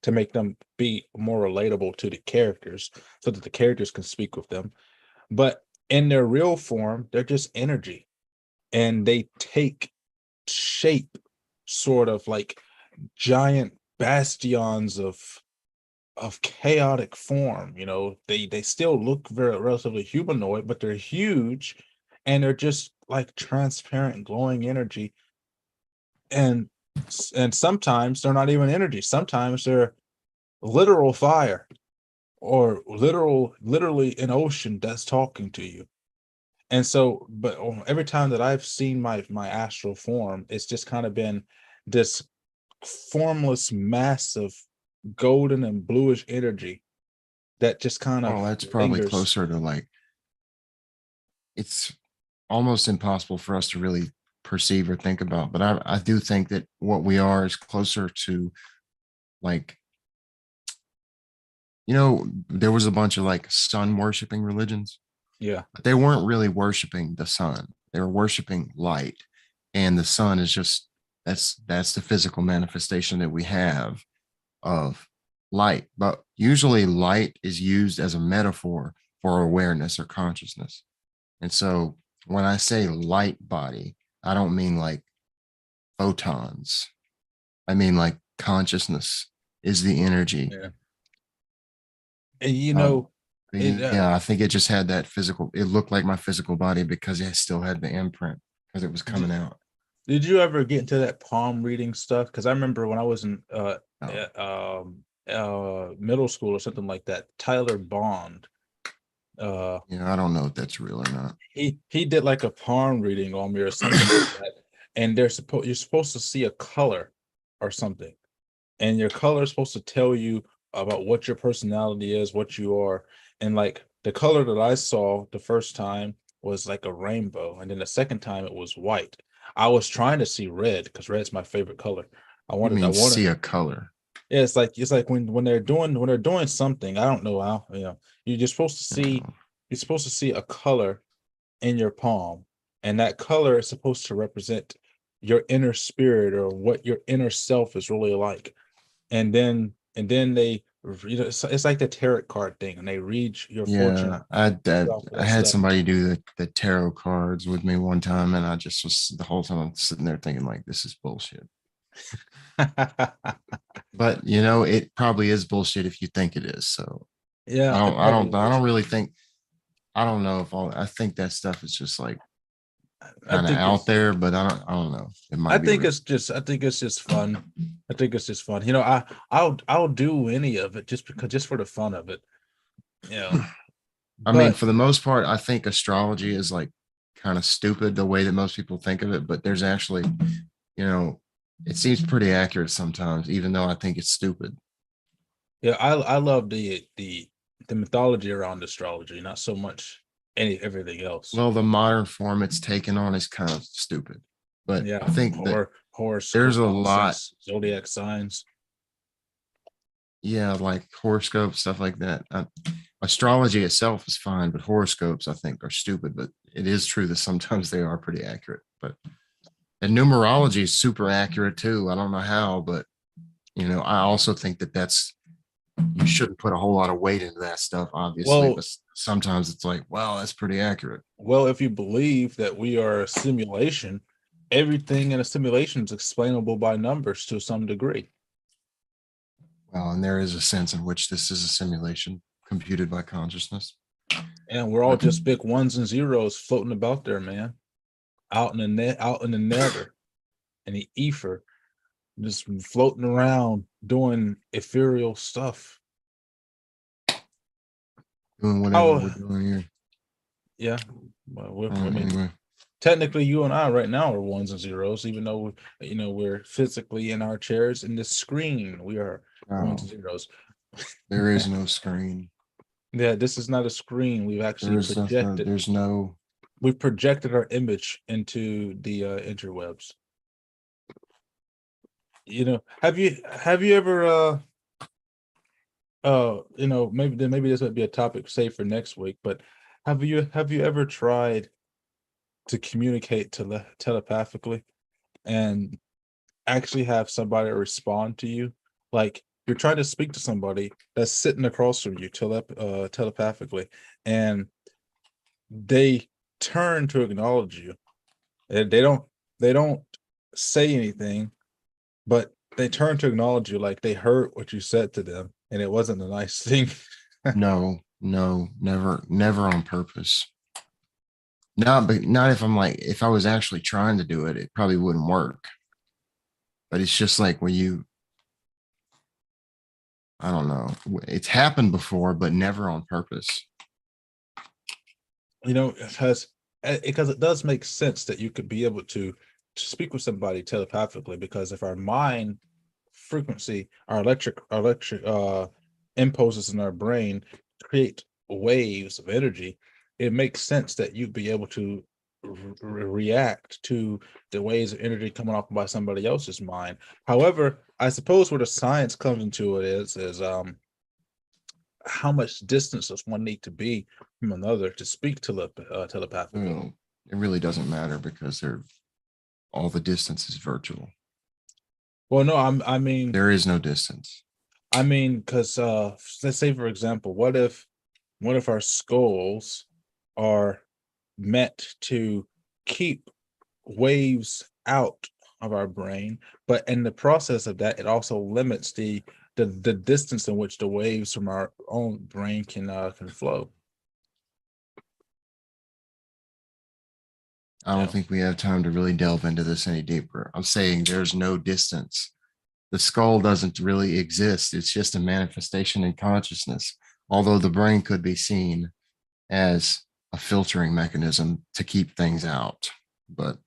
to make them be more relatable to the characters so that the characters can speak with them. But in their real form, they're just energy, and they take shape sort of like giant bastions of chaotic form. They still look very relatively humanoid, but they're huge, and they're just like transparent glowing energy. And and sometimes they're not even energy. Sometimes they're literal fire, or literally an ocean that's talking to you. And so, but every time that I've seen my astral form, it's just kind of been this formless mass of golden and bluish energy that just kind Well, of that's probably lingers. closer to like it's almost impossible for us to really perceive or think about. But I do think that what we are is closer to like, there was a bunch of like sun worshiping religions, Yeah, but they weren't really worshiping the sun. They were worshiping light. And the sun is just that's the physical manifestation that we have of light. But usually light is used as a metaphor for awareness or consciousness. And so when I say light body, I don't mean like photons. I mean like consciousness is the energy. yeah. And Um, it yeah, I think it just had that physical. It looked like my physical body because it still had the imprint because it was coming did, out. did you ever get into that palm reading stuff? Because I remember when I was in Oh, middle school or something like that, Tyler Bond, uh yeah, I don't know if that's real or not. he did like a palm reading on me or something like that. And you're supposed to see a color or something, and your color is supposed to tell you about what your personality is, what you are. And like the color that I saw the first time was like a rainbow, and then the second time it was white. I was trying to see red because red's my favorite color. You I mean wanted see a color? Yeah, it's like when they're doing something. I don't know how, you're just supposed to see Oh, you're supposed to see a color in your palm, and that color is supposed to represent your inner spirit or what your inner self is really like. And then it's like the tarot card thing, and they read your yeah, fortune I off of I that had stuff. somebody do the tarot cards with me one time, and I just was the whole time I'm sitting there thinking like this is bullshit. But it probably is bullshit if you think it is. So I Yeah, don't, it I probably don't, I is. don't really think. I don't know if all. I think that stuff is just like I kind of think out it's there, but I don't know. It I might be think real. it's just fun. I think it's just fun. I'll do any of it just for the fun of it. Yeah. I mean, But for the most part, I think astrology is like kind of stupid the way that most people think of it, but there's actually, you know, it seems pretty accurate sometimes, even though I think it's stupid. yeah, I love the mythology around astrology, not so much everything else. Well, the modern form it's taken on is kind of stupid, but Yeah, I think that there's horoscope a lot, nonsense, zodiac signs. yeah, like horoscopes, stuff like that. Astrology itself is fine, but horoscopes, I think, are stupid. But it is true that sometimes they are pretty accurate. But and numerology is super accurate too. I don't know how, but I also think that you shouldn't put a whole lot of weight into that stuff, obviously, Well, but sometimes it's like, well, that's pretty accurate. well, if you believe that we are a simulation, everything in a simulation is explainable by numbers to some degree. Well, and there is a sense in which this is a simulation computed by consciousness. And we're all But just big ones and zeros floating about there, man. Out in the net, out in the nether, and the ether, just floating around doing ethereal stuff. doing whatever Oh, we're doing here. yeah. Well, All I right, mean, anyway, technically, you and I right now are ones and zeros, even though we're physically in our chairs in this screen. We are ones oh, and zeros. there is no screen. Yeah, this is not a screen. There is nothing. There's no. we've projected our image into the interwebs. Have you ever maybe this might be a topic say for next week, but have you ever tried to communicate telepathically and actually have somebody respond to you? Like you're trying to speak to somebody that's sitting across from you telepathically, and they turn to acknowledge you. And they don't say anything, but they turn to acknowledge you like they heard what you said to them, and it wasn't a nice thing. No, no, never, never on purpose. Not, but not if I'm like, if I was actually trying to do it, it probably wouldn't work. But it's just like when I don't know, it's happened before, but never on purpose. Because it does make sense that you could be able to speak with somebody telepathically, because if our mind frequency, our electric impulses in our brain create waves of energy, it makes sense that you'd be able to react to the waves of energy coming off by somebody else's mind. However, I suppose where the science comes into it is how much distance does one need to be from another to speak telepathically? Well, it really doesn't matter because all the distance is virtual. Well, no, I mean, There is no distance. because let's say for example, what if our skulls are meant to keep waves out of our brain, but in the process of that, it also limits the distance in which the waves from our own brain can flow. I You don't know, think we have time to really delve into this any deeper. I'm saying there's no distance. The skull doesn't really exist. It's just a manifestation in consciousness, although the brain could be seen as a filtering mechanism to keep things out. But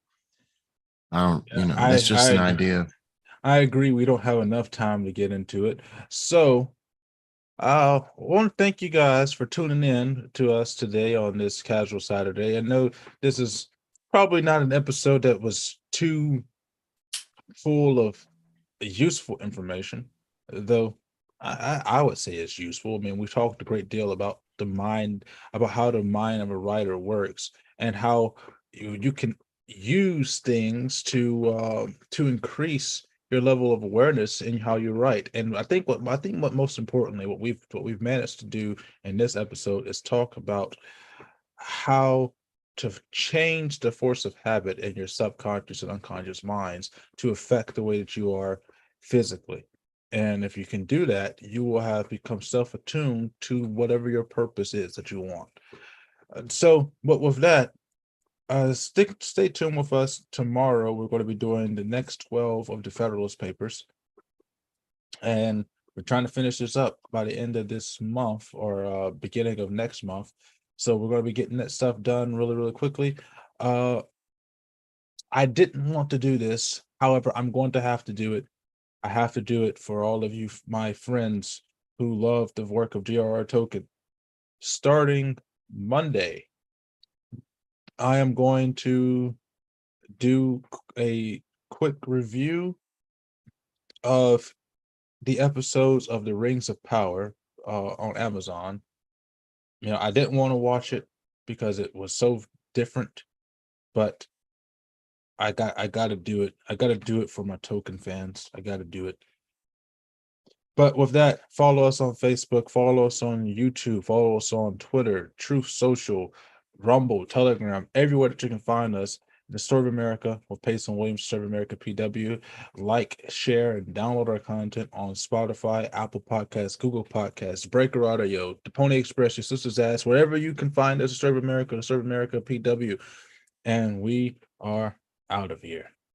I don't, yeah, that's just an I idea. I agree. We don't have enough time to get into it, so I want to thank you guys for tuning in to us today on this casual Saturday. I know this is probably not an episode that was too full of useful information, though I would say it's useful. I mean, we talked a great deal about about how the mind of a writer works, and how you can use things to increase your level of awareness in how you write. And I think what most importantly, what we've managed to do in this episode is talk about how to change the force of habit in your subconscious and unconscious minds to affect the way that you are physically. And if you can do that, you will have become self-attuned to whatever your purpose is that you want. But with that, stay tuned with us tomorrow. We're going to be doing the next 12 of the Federalist Papers, and we're trying to finish this up by the end of this month or beginning of next month. So we're going to be getting that stuff done really, really quickly. Uh, I didn't want to do this. However, I'm going to have to do it. I have to do it for all of you, my friends who love the work of J.R.R. Tolkien. Starting Monday, I am going to do a quick review of the episodes of The Rings of Power on Amazon. I didn't want to watch it because it was so different, but I got to do it. I got to do it for my Tolkien fans. I got to do it. But with that, follow us on Facebook, follow us on YouTube, follow us on Twitter, Truth Social, Rumble, Telegram, everywhere that you can find us. The Story of America with Payson Williams, Story of America PW. Like, share, and download our content on Spotify, Apple Podcasts, Google Podcasts, Breaker Audio, the Pony Express, your sister's ass, wherever you can find us, the Story of America, the Story of America PW. And we are out of here.